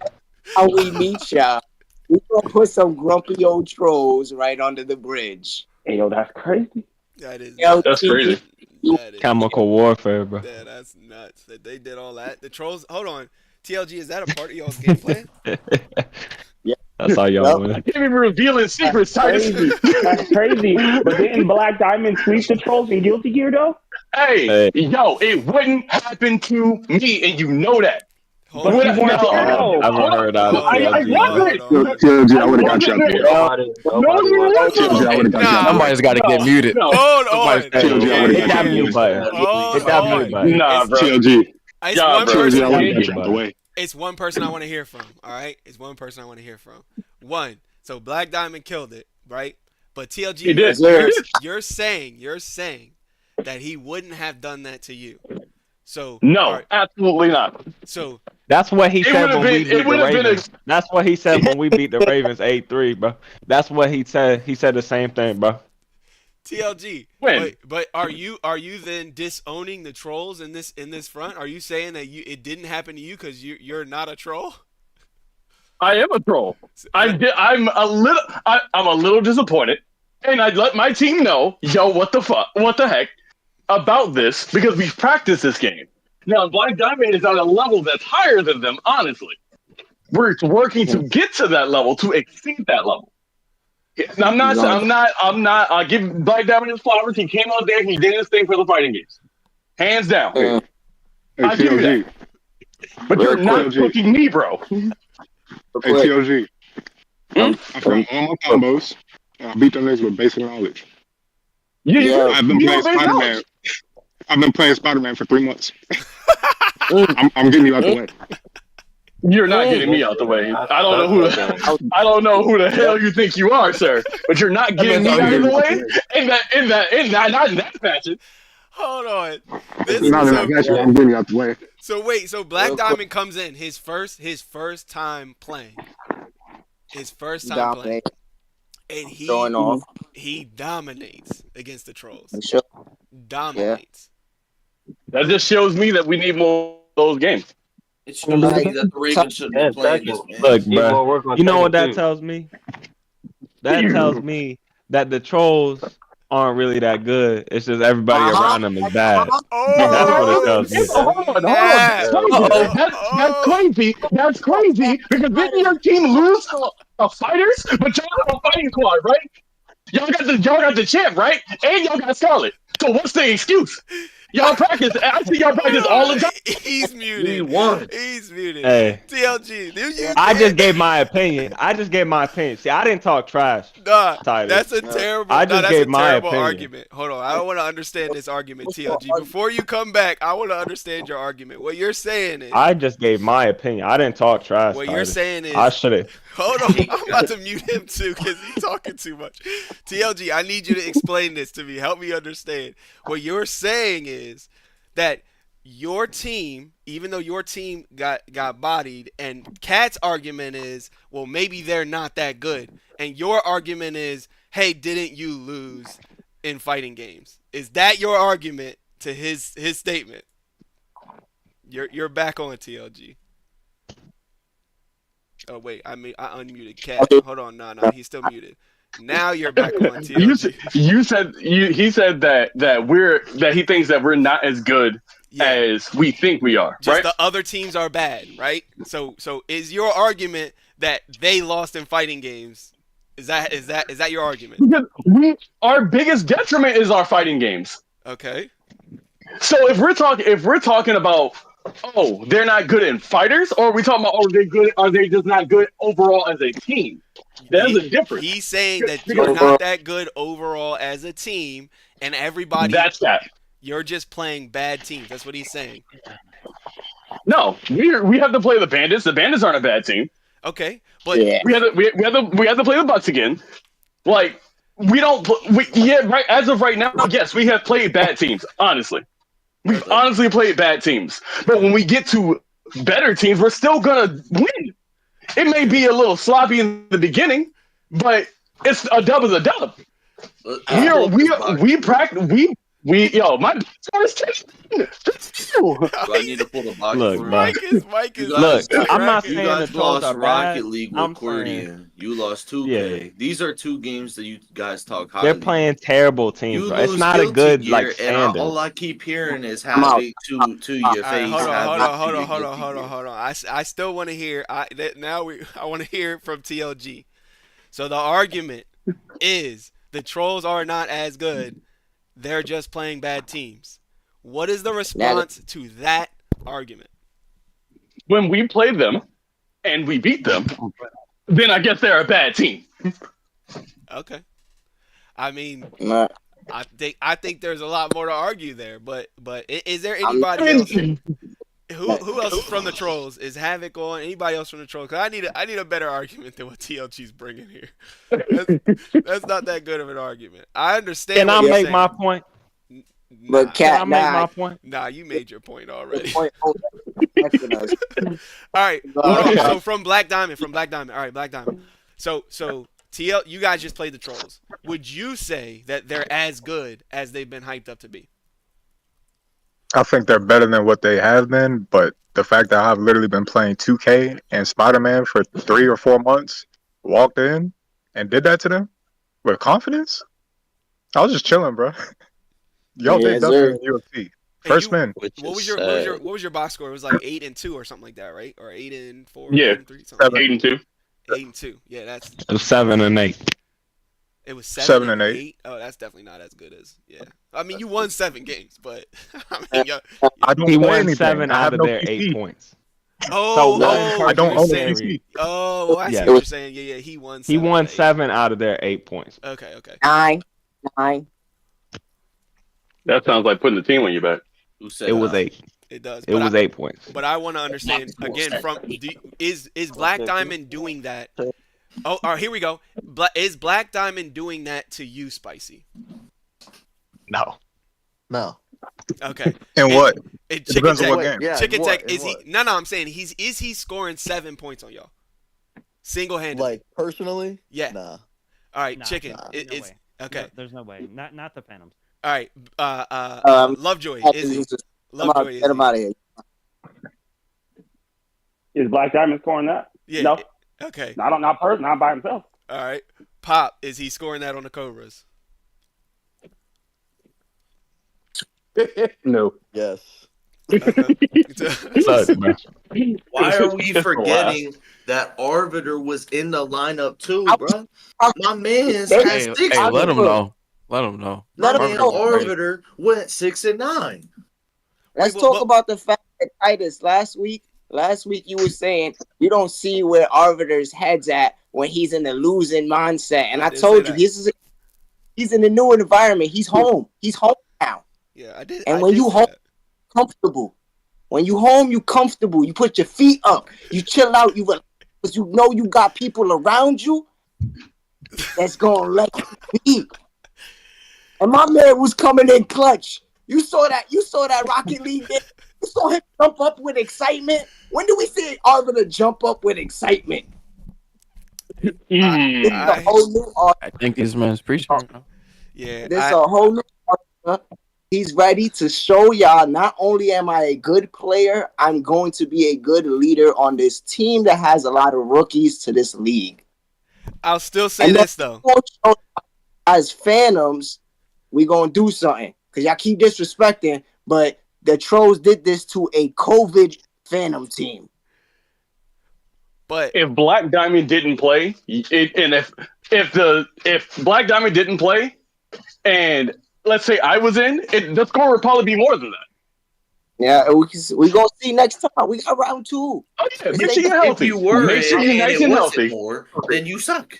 B: How we meet y'all? We gonna put some grumpy old Trolls right under the bridge.
C: Hey, yo, that's crazy.
A: That is.
J: That's crazy.
H: Chemical warfare, bro.
A: Yeah, that's nuts that they did all that. The Trolls. Hold on. TLG, is that a part of y'all's gameplay?
B: Yeah.
H: That's how y'all win.
J: Can't be revealing secrets, Titus.
C: That's crazy. But didn't Black Diamond sweep the Trolls in Guilty Gear though?
J: Hey, yo, it wouldn't happen to me, and you know that.
A: Hold
C: But
J: What-
C: you
A: on.
C: weren't.
J: no,
C: No,
F: I haven't heard out of
C: I
F: TLG.
C: wasn't.
M: TLG, I would have got you out the way.
J: Nobody
M: TLG, I would have got you out the way.
F: Somebody's got to get muted.
J: No.
A: Hold
F: Somebody's
A: on.
F: gotta
M: TLG, I
F: get
M: would
F: muted.
M: have
F: Hit
M: got
F: that
M: you
F: mute button.
A: Hold
F: Hit that mute
A: on.
F: button.
J: Nah, bro.
M: TLG,
A: It's
J: Nah,
A: one
J: bro.
M: TLG,
A: person.
M: I would have
F: Hit
M: got
F: that
M: you out the
F: mute
M: way.
A: It's one person I want to hear from. All right, it's one person I want to hear from. One. So Black Diamond killed it, right? But TLG,
J: He did.
A: you're saying that he wouldn't have done that to you. So
J: No, absolutely not.
A: So
H: That's what he
J: It
H: said
J: would've
H: when we
J: been- it
H: beat the
J: would've been a-
H: Ravens. That's what he said when we beat the Ravens 8-3, bro. That's what he said. He said the same thing, bro.
A: TLG.
J: When?
A: But are you then disowning the trolls in this front? Are you saying that it didn't happen to you because you're not a troll?
J: I am a troll. I'm a little disappointed, and I let my team know, yo, what the heck about this, because we've practiced this game. Now, Black Diamond is at a level that's higher than them. Honestly, we're working to get to that level, to exceed that level. I'm not. I give Black Diamond his flowers. He came out there. He did his thing for the fighting games, hands down.
M: Hey,
J: I give you
M: TLG.
J: that. But you're not
M: TLG.
J: cooking me, bro.
M: Hey, TLG. I'm from all my combos. And I beat them niggas with basic knowledge.
J: Yeah,
M: I've been playing Spider-Man. I've been playing Spider-Man for 3 months. I'm getting you out the way.
J: You're not getting me out the way. I don't know who the hell you think you are, sir. But you're not getting me out of the way not in that fashion.
A: Hold on.
M: I'm getting you out the way.
A: So wait, so Black Diamond comes in his first time playing. His first time playing. And he dominates against the trolls. Dominates.
J: That just shows me that we need more of those games.
G: It shows me that the Ravens should be playing this, man.
H: Look, bro. You know what that tells me? That tells me that the trolls aren't really that good. It's just everybody around them is bad. That's what it tells me.
J: Hold on. That's crazy. That's crazy. Because didn't your team lose fighters? But y'all have a fighting squad, right? Y'all got the champ, right? And y'all got Scarlet. So what's the excuse? Y'all practice. I see y'all practice all the time.
A: He's muted.
G: He won.
A: He's muted.
H: Hey.
A: TLG.
H: I just gave my opinion. See, I didn't talk trash.
A: Nah,
H: Tyler.
A: that's a terrible.
H: I just gave my
A: terrible
H: opinion.
A: argument. Hold on, I want to understand this argument, TLG. Before you come back, I want to understand your argument. What you're saying is.
H: I just gave my opinion. I didn't talk trash.
A: What you're saying is.
H: I should have.
A: Hold on, I'm about to mute him too because he's talking too much. TLG, I need you to explain this to me. Help me understand. What you're saying is that your team, even though your team got bodied, and Cat's argument is, well, maybe they're not that good, and your argument is, hey, didn't you lose in fighting games? Is that your argument to his statement? You're back on, TLG. Oh wait, I unmuted Cat. Hold on, no, he's still muted. Now you're back on, TLG.
J: He said that he thinks that we're not as good as we think we are.
A: Just
J: right?
A: the other teams are bad, right? So is your argument that they lost in fighting games? Is that your argument?
J: Because our biggest detriment is our fighting games.
A: Okay.
J: So if we're talking about, oh, they're not good in fighters, or are we talking about, oh, are they just not good overall as a team? There's a difference.
A: He's saying that you're not that good overall as a team, and everybody.
J: That's that.
A: You're just playing bad teams. That's what he's saying.
J: No, we have to play the Bandits. The Bandits aren't a bad team.
A: Okay, but
J: we have to play the Bucks again. Like we don't. Right. As of right now, yes, we have played bad teams. Honestly, we've honestly played bad teams. But when we get to better teams, we're still gonna win. It may be a little sloppy in the beginning, but it's a dub is a dub. We practice. My first
G: Do I need to pull the box?
H: Look,
G: for
H: bro.
A: Mike is.
H: Look, I'm not
G: You
H: saying the
G: guys
H: trolls
G: lost
H: are bad.
G: Rocket League with
H: I'm
G: Cordian. You lost 2K. These are two games that you guys talk highly.
H: They're playing terrible teams,
G: You
H: bro. It's
G: lose
H: not a
G: Guilty
H: good
G: Gear,
H: like
G: and
H: standard.
G: all I keep hearing is Havoc to your face.
A: Hold
G: Havoc to your
A: on. I still want to hear. I want to hear from TLG. So the argument is the trolls are not as good. They're just playing bad teams. What is the response to that argument?
J: when we play them and we beat them, then I guess they're a bad team.
A: Okay. I mean,
B: Nah,
A: I think there's a lot more to argue there, but is there
B: I'm
A: anybody else? Who else is from the trolls? Is Havoc on? Anybody else from the trolls? Cause I need a better argument than what TLG's bringing here. That's not that good of an argument. I understand.
H: Can I
A: what you're
H: make
A: saying.
H: my point?
B: but
A: Nah,
B: Cat,
H: Can I make my
B: nah,
H: point?
A: nah, you made your point already.
B: point over affecting us.
A: All right, hold on. So from Black Diamond. All right, Black Diamond. So TL, you guys just played the trolls. Would you say that they're as good as they've been hyped up to be?
M: I think they're better than what they have been, but the fact that I've literally been playing 2K and Spider-Man for 3 or 4 months, walked in and did that to them with confidence. I was just chilling, bro. Y'all
B: Yes,
M: did nothing
B: sir.
M: in UFC.
A: Hey,
M: First
A: you,
M: man.
A: what was your box score? It was like 8-2 or something like that, right? Or 8-4,
J: Yeah.
A: 8-3, something. Like
J: 8-2.
A: 8-2. Yeah, that's.
H: 7 and 8.
A: It was 7,
M: 7
A: and
M: and
A: 8. Oh, that's definitely not as good as. Yeah. I mean, you won 7 games, but I mean,
M: I don't
H: He
M: play
H: won
M: anything.
H: 7
M: I
H: out
M: have
H: of
M: no
H: their
M: PC.
H: 8 points.
A: oh,
H: So one
A: oh,
M: I don't
H: person
M: own a
H: said
M: PC.
A: oh, I see
H: Yeah.
A: what you're saying. Yeah, he won.
H: he
A: 7
H: won
A: out of 8.
H: 7 out of their 8 points.
A: Okay.
B: 9.
J: That sounds like putting the team on your back.
G: Who said
H: It was 8.
A: It does.
H: It was 8 points.
A: But I want to understand again. Is Black Diamond doing that? Oh, all right, here we go. Is Black Diamond doing that to you, Spicy?
H: No.
L: No.
A: Okay.
M: And what?
A: Chicken
M: depends on
A: Tech.
M: what game.
L: Yeah,
A: Chicken
L: what?
A: Tech. Is he? No, I'm saying is he scoring 7 points on y'all? Single handed.
L: Like personally?
A: Yeah.
L: Nah.
A: All right,
K: Nah,
A: Chicken.
K: no
A: Is
K: way.
A: okay.
K: No, there's no way. Not the Phantoms.
A: All right. Lovejoy. Is he?
B: Get
A: Lovejoy. Is
B: him
A: he?
B: out of here.
C: Is Black Diamond scoring that?
A: Yeah.
C: No,
A: Okay.
C: not by himself.
A: All right. Pop. Is he scoring that on the Cobras?
J: No.
L: Yes.
H: Sucks, bro.
G: Why are we forgetting that Arbiter was in the lineup too, bro? My man's
D: Hey,
G: had 6.
D: hey, let him know. Let him know.
B: Let him
G: Man,
B: know.
G: Arbiter went 6 and 9.
B: Let's
A: Wait,
B: talk
A: but-
B: about the fact that Titus last week you were saying you don't see where Arbiter's head's at when he's in the losing mindset. And
A: I
B: I
A: did
B: told
A: say
B: you
A: that.
B: he's in a new environment. He's home. He's home now.
A: Yeah, I did.
B: And
A: I
B: when
A: did
B: you
A: say
B: home,
A: that.
B: comfortable. When you home, you comfortable. You put your feet up. You chill out. You because you know you got people around you that's gonna let you be. And my man was coming in clutch. You saw that Rocket League game. You saw him jump up with excitement. When do we see Arbiter jump up with excitement? It's a whole new
D: I think this man's preaching.
A: Yeah.
B: This a whole new Arbiter. He's ready to show y'all not only am I a good player, I'm going to be a good leader on this team that has a lot of rookies to this league.
A: I'll still say
B: And
A: this though.
B: As Phantoms, we gonna do something. Cause y'all keep disrespecting, but the trolls did this to a COVID Phantom team.
A: But
J: if Black Diamond didn't play, if Black Diamond didn't play, and let's say I was in, the score would probably be more than that.
B: Yeah, we gonna see next time. We got round 2.
J: Oh yeah,
B: Let's
J: make
B: say
J: sure you're
G: If
J: healthy.
G: you were
J: Make sure
G: in
J: you're
G: and
J: nice
G: it
J: and
G: wasn't
J: healthy.
G: more, then you suck.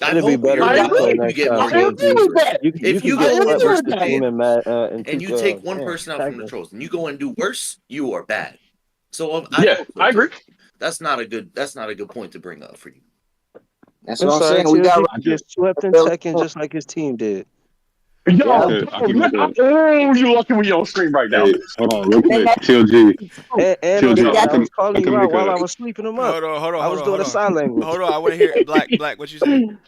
G: I
N: It'd be
G: hope
N: better
G: you're
N: if you
G: not.
N: play
G: You
N: next
G: get
N: time.
G: more
J: I agree with that.
G: If you
N: get
G: go in
N: swept
G: versus
N: with
G: the
N: the team
G: Phantom
N: and
G: and you take one person out from the trolls and you go and do worse, you are bad. So
J: I agree.
G: That's not a good point to bring up for you.
B: That's what I'm saying. We got
N: get swept in second just like his team did.
J: Yo,
M: Yeah.
J: you lucky we on stream right now.
M: Hey, hold on, real quick. TLG.
N: And on
M: TLG,
N: top, I was calling you
M: make
N: out while
M: a-
N: I was sweeping him up.
A: hold on.
N: I was doing a sign language.
A: Hold on. I want to hear Black. What you saying?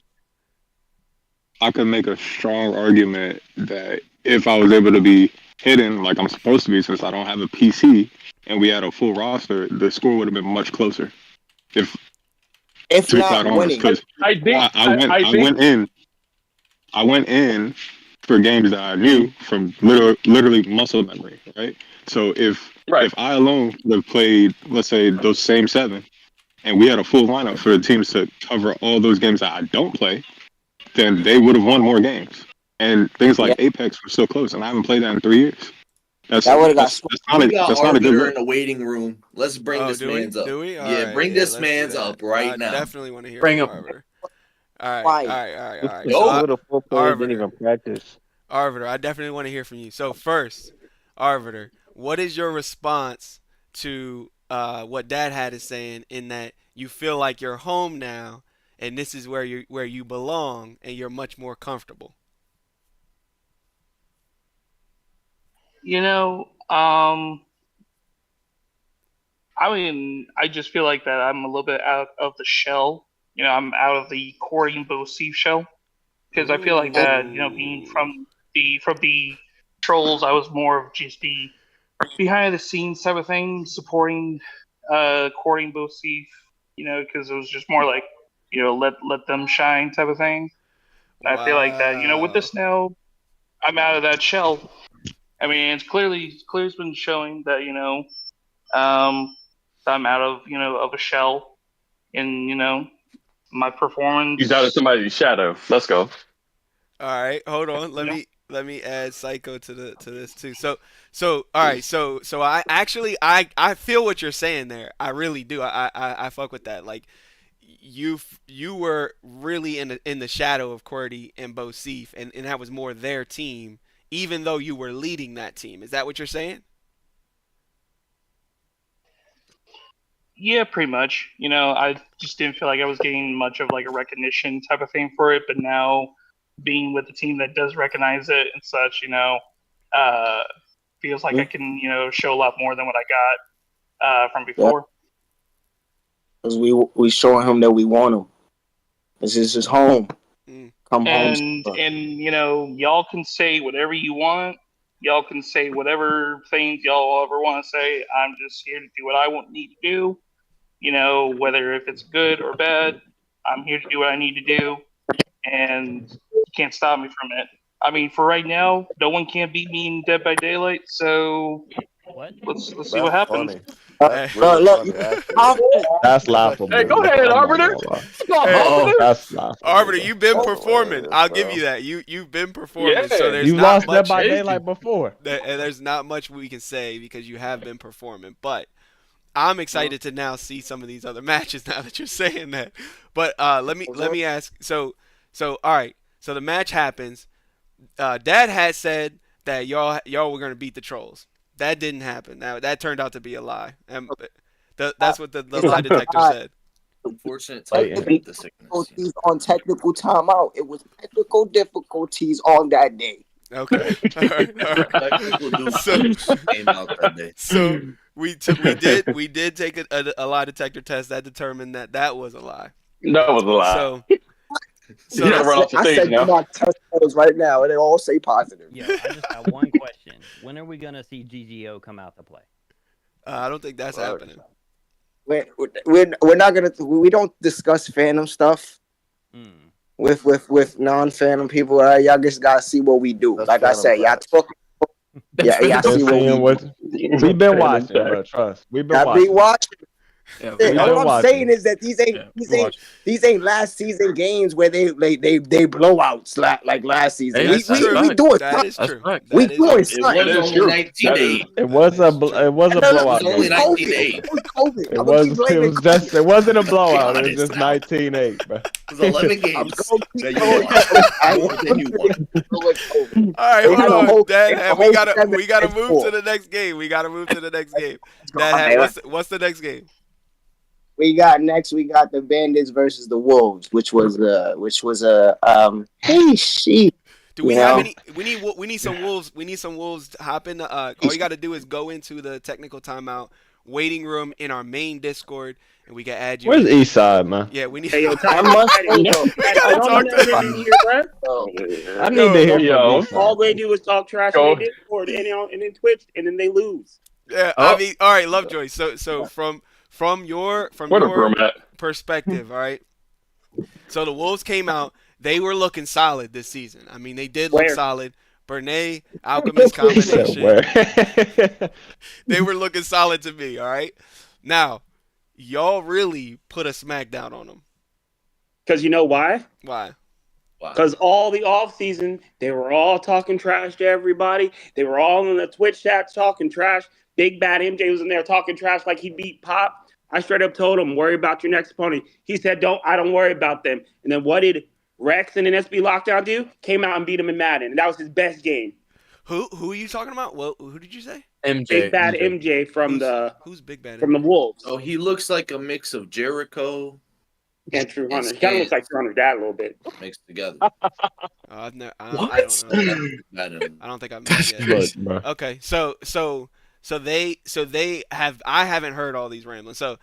M: I could make a strong argument that if I was able to be hidden like I'm supposed to be, since I don't have a PC, and we had a full roster, the score would have been much closer. If to be
B: not
M: quite honest,
B: winning.
M: because
J: I think
M: I went in for games that I knew from literally muscle memory, right? So if I alone would have played, let's say, those same 7, and we had a full lineup for the teams to cover all those games that I don't play, then they would have won more games. And things like Apex were so close, and I haven't played that in 3 years.
B: That would have got
G: We got Arbiter in the waiting room. Let's bring this man's up.
A: Do we? All
G: Yeah,
A: right,
G: bring
A: yeah,
G: this
A: let's
G: man's
A: do that.
G: up right
A: I
G: now.
A: definitely want to hear
D: Bring
A: from
D: him.
A: Arbiter. All right,
B: Why?
A: all right.
N: Yo,
A: So,
N: little full player didn't even practice.
A: Arbiter, I definitely want to hear from you. So first, Arbiter, what is your response to what Dad had is saying in that you feel like you're home now, and this is where you belong, and you're much more comfortable?
O: I mean, I just feel like that I'm a little bit out of the shell. I'm out of the Corey and Bo Steve shell because I feel like that. Being from the trolls, I was more of just the behind the scenes type of thing, supporting Corey and Bo Steve. Because it was just more like let them shine type of thing. And I feel like that. With this now, I'm out of that shell. I mean, it's clearly been showing that I'm out of of a shell, and my performance.
J: He's out of somebody's shadow. Let's go.
A: All right, hold on. Let me add Psycho to this too. So all right. So I feel what you're saying there. I really do. I fuck with that. Like you were really in the shadow of Cordy and Bo Seif, and that was more their team, even though you were leading that team. Is that what you're saying?
O: Yeah, pretty much. I just didn't feel like I was getting much of like a recognition type of thing for it, but now being with the team that does recognize it and such, feels like I can, show a lot more than what I got from before.
B: Because we showing him that we want him. This is his home. Come home.
O: And y'all can say whatever you want. Y'all can say whatever things y'all ever want to say. I'm just here to do what I need to do. Whether if it's good or bad, I'm here to do what I need to do, and you can't stop me from it. I mean, for right now, no one can beat me in Dead by Daylight. So let's see what happens.
N: That's laughable.
J: Hey, go ahead, Arbiter.
N: That's laughable.
A: Arbiter, you've been performing. I'll give you that. You've been performing.
J: Yeah.
A: So there's
N: You
A: not
N: lost
A: much,
N: Dead by Daylight before.
A: and there's not much we can say because you have been performing. But I'm excited to now see some of these other matches now that you're saying that. But let me ask. So all right. So the match happens. Dad had said that y'all were gonna beat the trolls. That didn't happen. Now that turned out to be a lie. That's what the lie detector said.
G: Unfortunate
B: difficulties on technical timeout. It was technical difficulties on that day.
A: Okay. All right. So we did take a lie detector test that determined that was a lie.
J: That was a lie.
A: So
J: you gotta run off the stage now.
B: My test scores right now, and they all say positive.
K: Yeah, I just got one question. When are we gonna see GGO come out to play?
A: I don't think that's happening.
B: We're not gonna. We don't discuss fandom stuff with non-fandom people. Y'all just gotta see what we do. Like I said, y'all talk. Y'all see what we do.
N: We've been watching, bro. Trust. We've been watching.
B: Yeah, all I'm saying is that these ain't last season games where they blowouts like last season. We do it.
A: That is true.
B: We do it.
N: It was a blowout.
B: It was 19-8.
N: It wasn't a blowout. It was just 19-8, bro.
G: It was 11 games.
A: All right, hold on, Dad. We gotta move to the next game. Dad, what's the next game?
B: We got the Bandits versus the Wolves, which was hey sheep.
A: Do we have any? We need some wolves. We need some wolves to hop in. All you got to do is go into the technical timeout waiting room in our main Discord, and we can add you.
N: Where's Eastside, man?
A: Yeah, we need.
N: Hey, yo, I need to hear you.
P: All they do is talk trash on their Discord and then Twitch, and then they lose.
A: Yeah, I mean, all right, Lovejoy. So from your perspective, all right. So the Wolves came out. They were looking solid this season. I mean, they did look solid. Bernay, Alchemist combination. They were looking solid to me, all right? Now, y'all really put a smackdown on them.
P: Because you know why?
A: Why?
P: Because all the offseason, they were all talking trash to everybody. They were all in the Twitch chats talking trash. Big Bad MJ was in there talking trash like he beat Pop. I straight up told him, worry about your next opponent. He said, I don't worry about them. And then what did Rex and an SB Lockdown do? Came out and beat him in Madden. And that was his best game.
A: Who are you talking about? Well, who did you say?
D: MJ.
P: Big Bad MJ from
A: who's Big Bad
P: from the Wolves.
G: Oh, he looks like a mix of Jericho
P: and True Hunter. He kind of looks like True Hunter's dad a little bit.
G: Mixed together.
A: I don't think I've met it yet. Okay, so they have. I haven't heard all these ramblings. So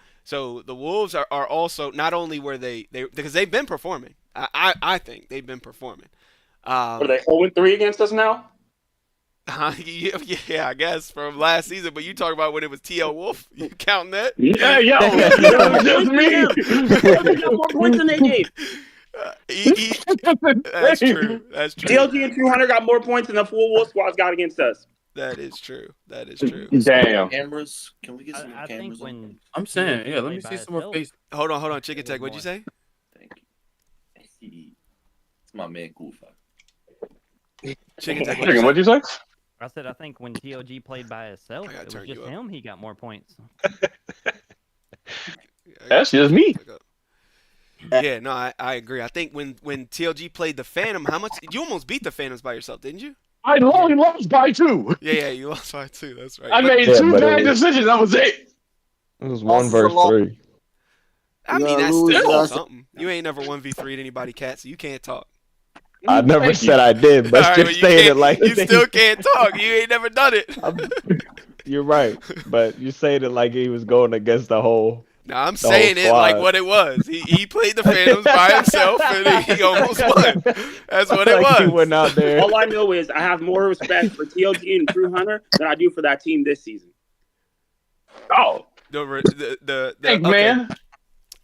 A: the Wolves are also not only were they because they've been performing. I think they've been performing.
P: Are they 0-3 against us now?
A: Yeah, I guess from last season. But you talk about when it was TL Wolf. You counting that?
J: Yeah, just me.
P: They got more points than they did.
A: That's true. That's true.
P: DLG and True Hunter got more points than the full Wolf squads got against us.
A: That is true. That is true.
J: Damn.
G: Cameras? Can we get some
K: I
G: cameras?
K: think when
D: I'm saying, yeah. Let me see some more faces.
A: Hold on. Chicken Tech, what'd you say?
G: Thank you. It's my man, Goofa.
A: Chicken Tech,
J: What'd you say?
K: I said I think when TLG played by himself, it was just him. He got more points.
J: That's just me.
A: Yeah, no, I agree. I think when TLG played the Phantom, how much you almost beat the Phantoms by yourself, didn't you?
J: I only lost by 2.
A: Yeah, you lost by 2. That's right.
J: I made 2 bad decisions. That was it.
N: It was 1 versus 3.
A: I mean, that's still something. You ain't never 1v3'd anybody, Cat, so you can't talk.
N: I never said I did, but
A: Right,
N: just saying it like
A: you still can't talk. You ain't never done it.
N: You're right, but you saying it like he was going against the whole.
A: No, I'm saying it like what it was. He played the Phantoms by himself and he almost won. That's what it was.
N: He went out there.
P: All I know is I have more respect for TLG and True Hunter than I do for that team this season.
J: Oh,
A: the
J: thanks,
A: okay.
J: man.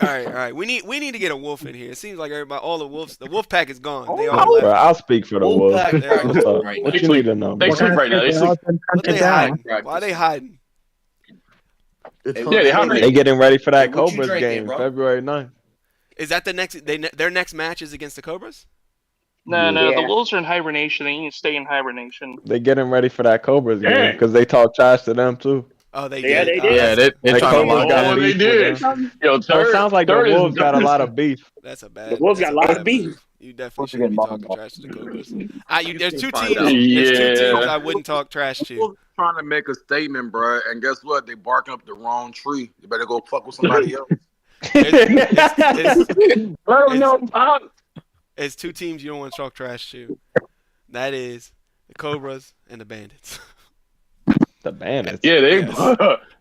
A: All right. We need to get a wolf in here. It seems like all the wolves, the wolf pack is gone. They all
N: Bro,
A: left.
N: I'll speak for the Wolves.
A: What's up?
N: What you need to know?
J: They sleep right now. They sleep.
A: What they hiding? Why are they hiding?
N: They getting ready for that
G: What you
N: Cobras
G: drinking,
N: game,
G: bro?
N: February 9th.
A: Is that the next? Their next match is against the Cobras?
O: No,
P: Yeah.
O: the Wolves are in hibernation. They need to stay in hibernation.
N: They getting ready for that Cobras game
J: Yeah.
N: because they talk trash to them too.
A: Oh, they
P: Yeah,
A: did.
P: they did.
D: Yeah, they
N: Like
D: trying to
N: Cobras
D: lock
N: got
D: down.
J: They
N: beef with
J: did.
N: them.
J: Yo,
N: So it sounds like the
J: third is-
N: Wolves got a lot of beef.
A: That's a bad.
P: The Wolves
A: that's
P: got a lot
A: bad
P: of beef.
A: move. You definitely shouldn't be talking trash to the Cobras. There's two teams.
J: out.
A: There's 2
J: Yeah.
A: teams I wouldn't talk trash to.
Q: Trying to make a statement, bro, and guess what? They barking up the wrong tree. You better go fuck with somebody else.
A: It's 2 teams you don't want to talk trash to. That is the Cobras and the Bandits.
N: The Bandits.
J: Yeah, they
A: Yes.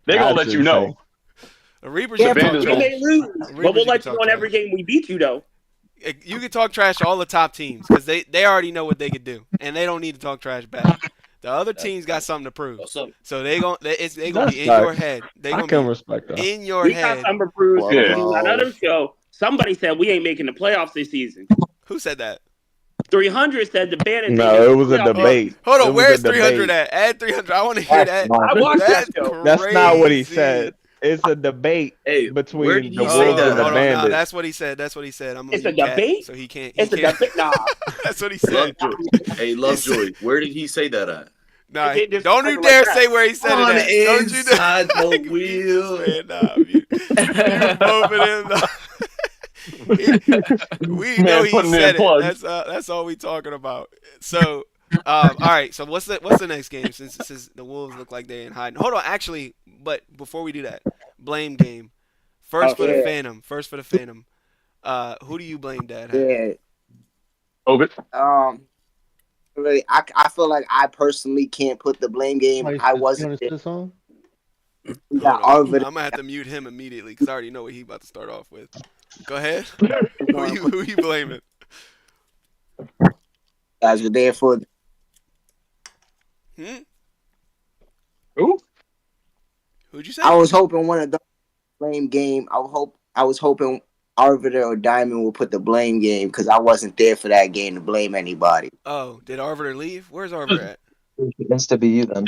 J: they gonna let you know.
A: The Reapers
P: Yeah,
A: you can
P: but
A: talk
P: we may
A: trash.
P: lose.
A: Reapers
P: But we'll
A: you
P: let
A: can
P: you
A: talk
P: know in every
A: trash.
P: game we beat you, though.
A: You can talk trash to all the top teams because they already know what they could do and they don't need to talk trash back. The other teams got something to prove,
G: What's up?
A: so they gonna be in
N: That's
A: your
N: facts.
A: head. They
N: I
A: gonna
N: can
A: be
N: respect that.
A: in your
P: We got
A: head.
P: some to prove.
J: Yeah.
P: On another show, somebody said we ain't making the playoffs this season.
A: Who said that?
P: 300 said the Bandits.
N: No, it was a debate.
A: Hold
N: It
A: on,
N: was
A: where's
N: a debate.
A: 300 at? Add 300. I want to hear that.
P: I watched that
A: That's
P: show.
N: That's not what he
A: crazy.
N: said. It's a debate
G: Hey, where
N: between
G: did
N: the
G: he say
N: Wolves
G: that?
N: and the
A: Hold on, nah,
N: Bandits.
A: that's what he said. That's what he said. I'm
P: It's a
A: cat,
P: debate?
A: so he can't.
P: It's a debate. Nah.
A: That's what he said.
G: Hey, Lovejoy, where did he say that at?
A: Nah,
P: It just
A: don't you
P: something like
A: dare
P: that.
A: say where he said
G: On
A: it at. Don't you
G: inside the wheel.
A: Man, nah, you we know
J: Man,
A: he
J: putting in
A: said it.
J: plugs.
A: That's all we talking about. So, all right. So what's the next game? Since the Wolves look like they're in hiding. Hold on, actually, but before we do that, blame game. First for the Phantom. First for the Phantom. Who do you blame, Dad?
B: Yeah.
J: Over.
B: Really, I feel like I personally can't put the blame game. I wasn't there.
N: song?
B: Yeah,
A: I'm
B: Arvid,
A: gonna have to mute him immediately because I already know what he's about to start off with. Go ahead. who you blaming?
B: guys were there for.
J: Who?
A: Who'd you say?
B: I was hoping one of the blame game. I was hoping Arbiter or Diamond will put the blame game because I wasn't there for that game to blame anybody.
A: Oh, did Arbiter leave? Where's Arbiter at?
F: It has to be you then.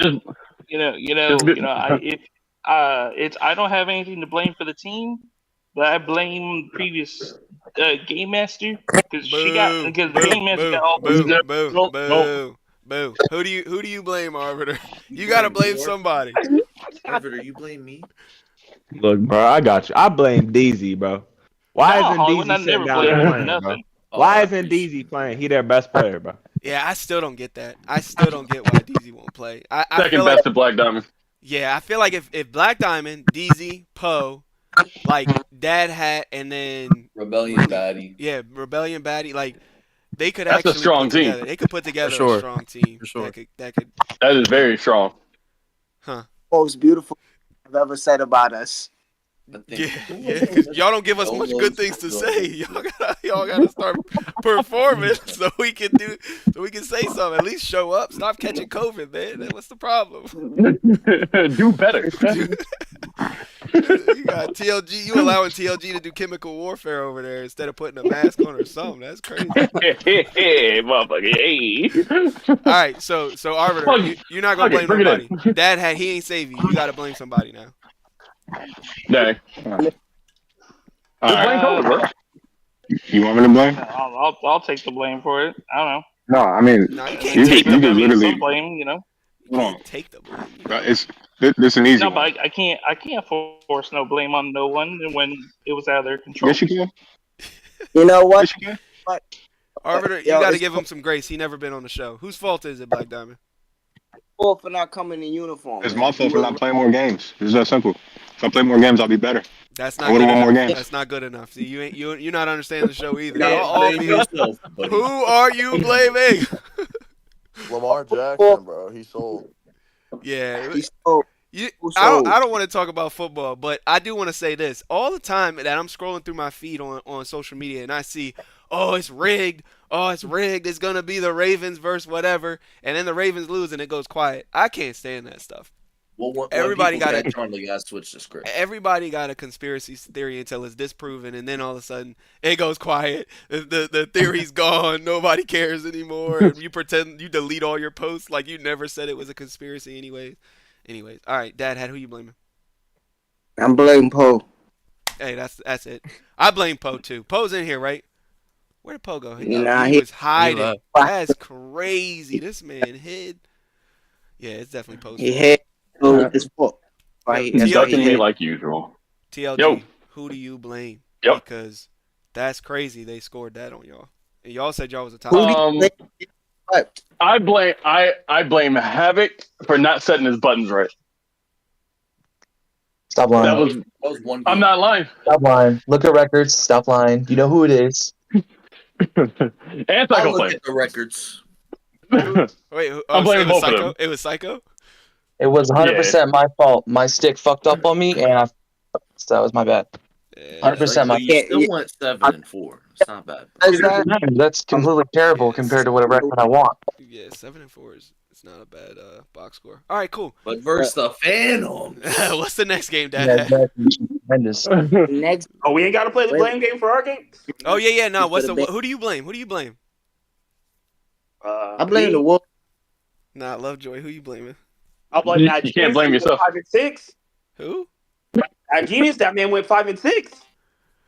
O: I don't have anything to blame for the team, but I blame previous Game Master because Game Master got all
A: boo. Who do you blame, Arbiter? You gotta blame somebody.
G: Arbiter, you blame me?
H: Look, bro, I got you. I blame DZ, bro. Why isn't
O: Hollywood, I
H: DZ
O: never
H: sitting down
O: blame
H: and
O: him for
H: playing, bro?
O: nothing.
H: Why isn't DZ playing? He their best player, bro.
A: Yeah, I still don't get that. I still don't get why DZ won't play. I
J: Second
A: feel
J: best
A: like,
J: to Black Diamond.
A: yeah, I feel like if Black Diamond, DZ, Poe, like Dad Hat, and then
G: Rebellion Baddie.
A: Yeah, Rebellion Baddie, like they could
J: That's a
A: actually
J: strong
A: put
J: team.
A: together. They could put together
D: sure.
A: a strong team.
D: For sure.
A: That could.
J: That is very strong.
A: Huh.
B: Most beautiful I've ever said about us.
A: Yeah, because y'all don't give us much good things to say. Y'all gotta start performing so we can say something. At least show up. Stop catching COVID, man. What's the problem?
J: Do better.
A: You got TLG. You allowing TLG to do chemical warfare over there instead of putting a mask on or something. That's crazy.
J: Hey, motherfucker. Hey.
A: All right, so Arbiter, you're not gonna blame nobody. Dad had he ain't save you. You gotta blame somebody now.
J: Dang.
Q: Just blame COVID, bro. You want me to blame?
O: I'll take the blame for it. I don't know.
Q: No, I mean,
A: No, you
Q: you
A: can't take
Q: could
A: the blame.
Q: literally.
O: Some blame, you know.
A: You can't take the blame.
Q: It's this an easy
O: No,
Q: one.
O: but I can't force no blame on no one when it was out of their control.
Q: Yes, you can.
B: You know what?
Q: Yes, you can.
A: Arbiter, you
B: Yo,
A: gotta
B: it's
A: give him some grace. He never been on the show. Whose fault is it, Black Diamond?
B: fault for not coming in uniform.
Q: It's my fault for not playing more games. It's that simple. If I play more games, I'll be better.
A: That's
Q: I
A: not
Q: would
A: good
Q: have won
A: enough.
Q: more games.
A: That's not good enough. See, you're not understanding the show either.
G: Yeah,
A: All
G: blame
A: of you-
G: yourself, buddy.
A: Who are you blaming?
L: Lamar Jackson, bro. He sold.
A: Yeah.
B: He's so
A: I don't want to talk about football, but I do want to say this. All the time that I'm scrolling through my feed on social media and I see, oh, it's rigged. Oh, it's rigged. It's going to be the Ravens versus whatever. And then the Ravens lose and it goes quiet. I can't stand that stuff.
G: Well, when
A: Everybody
G: people
A: got
G: get drunk, they gotta switch the script.
A: Everybody got a conspiracy theory until it's disproven, and then all of a sudden it goes quiet. The theory's gone. Nobody cares anymore. And you pretend you delete all your posts like you never said it was a conspiracy. Anyways, all right, Dad, who you blaming?
B: I'm blaming Poe.
A: Hey, that's it. I blame Poe too. Poe's in here, right? Where did Poe go?
B: Nah,
A: he
B: he-
A: was hiding.
L: he left.
A: That's crazy. This man hid. Yeah, it's definitely Poe's
B: He
A: fault.
B: had with his foot. Right? That's what he
J: Ducking me
B: had.
J: like usual.
A: TLG,
J: Yo.
A: who do you blame?
J: Yep.
A: Because that's crazy. They scored that on y'all, and y'all said y'all was a top.
B: Who do you blame? What?
J: I blame Havoc for not setting his buttons right.
R: Stop lying.
J: That was
G: That was one
J: I'm
G: game.
J: not lying.
R: Stop lying. Look at records. Stop lying. You know who it is.
J: And
G: I
J: Psycho
G: look
J: blame.
G: at the records.
A: Wait,
J: I'm blaming
A: it was
J: both of
A: Psycho.
J: them.
A: It was Psycho.
R: It was 100% my fault. My stick fucked up on me, and so that was my bad. 100% my
G: But you still
B: Yeah,
G: went 7-4. It's not bad.
B: Is that?
R: That's completely terrible compared to what a record I want.
A: Yeah, 7-4 is it's not a bad box score. All right, cool.
G: But versus the Phantoms.
A: What's the next game,
R: Yeah,
A: Dad?
R: exactly. Tremendous.
B: Next,
P: Oh, we ain't got to play the blame game for our game?
A: Oh yeah. No,
B: He could've been-
A: who do you blame? Who do you blame?
B: I blame the Wolf.
A: Nah, Lovejoy. Who you blaming?
P: I'll blame
J: You
P: that.
J: can't
P: Genius
J: blame
P: went
J: yourself.
P: 5-6.
A: Who?
P: That Genius, that man went 5-6.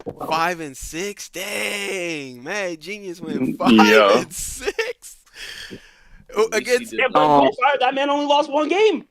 A: 5-6. Dang, Mad Genius went
J: Yeah.
A: 5-6. Oh, against
P: Yeah, but that man only lost one game.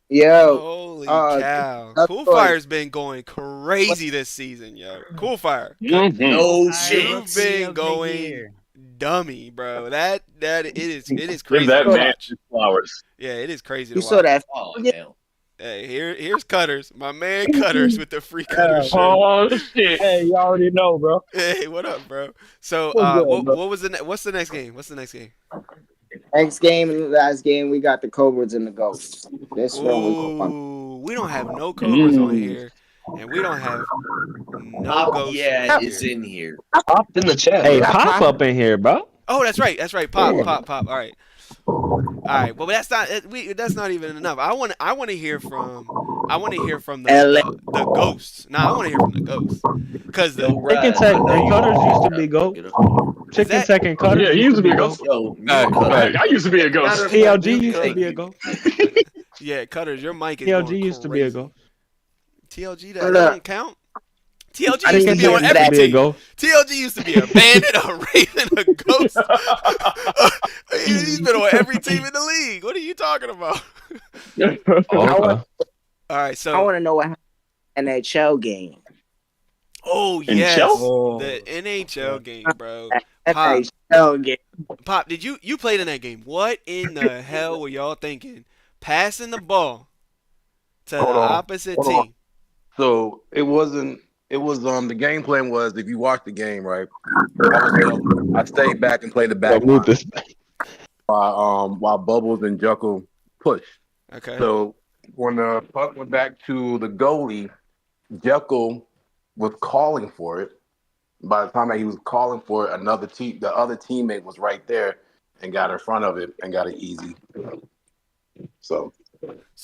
B: Yo,
A: holy
B: uh,
A: cow,
B: that's
A: Cool
B: right.
A: Fire's been going crazy this season, yo. Cool Fire,
J: Mhm.
G: No shit.
A: you've been going dummy, bro. That it is crazy.
J: Give that
A: to
J: man
A: watch.
J: his flowers.
A: Yeah, it is crazy
B: you
A: to
B: saw
A: watch.
B: that?
G: Oh,
B: Yeah.
G: hell.
A: Hey, here's Cutters, my man Cutters with the free Cutters shirt.
J: Oh shit.
N: Hey, you already know, bro.
A: Hey, what up, bro? So,
N: What's good, bro?
A: what was what's the next game? What's the next game?
B: Next game and the last game, we got the Cobras and the Ghosts. This one we going.
A: Ooh, we don't have no Cobras on here, and we don't have no
G: Pop,
A: Ghosts.
G: yeah,
A: on
G: is
A: here.
G: in here.
R: Popped in the chat.
H: Hey,
R: bro.
H: pop up in here, bro.
A: Oh, that's right. Pop. All right. Well, that's not even enough. I want to hear from the ghosts. Nah, I want to hear from the ghosts because the
H: Chicken Tech and Cutters used to be go. Chicken
A: that-
H: Tech and Cutters.
J: Yeah, he used to be a ghost.
G: Yo,
J: Hey, I used to be a ghost.
H: TLG used to be a ghost.
A: yeah, Cutters, your mic is
H: TLG
A: going
H: used to be a
A: crazy.
H: ghost.
A: TLG
B: Hold
A: that
B: up.
A: don't count. TLG
B: I
A: used to
B: didn't
A: be on
B: hear
A: every
B: that.
H: Be a
A: team.
H: ghost.
A: TLG used to be a bandit, a raven, a ghost. He's been on every team in the league. What are you talking about?
H: Okay.
A: All right, so
B: I want to know what happened in that NHL game.
A: Oh
J: NHL?
A: yes,
J: Oh.
A: the NHL game, bro.
B: That
A: Pop,
B: NHL game.
A: Pop, did you played in that game? What in the hell were y'all thinking? Passing the ball to the
E: Hold on.
A: opposite
E: Hold on.
A: team.
E: So it wasn't. It was the game plan was if you watch the game right, I stayed back and played the back line while Bubbles and Juckle pushed.
A: Okay.
E: So when the puck went back to the goalie, Jekyll was calling for it. By the time that he was calling for it, the other teammate was right there and got in front of it and got it easy. So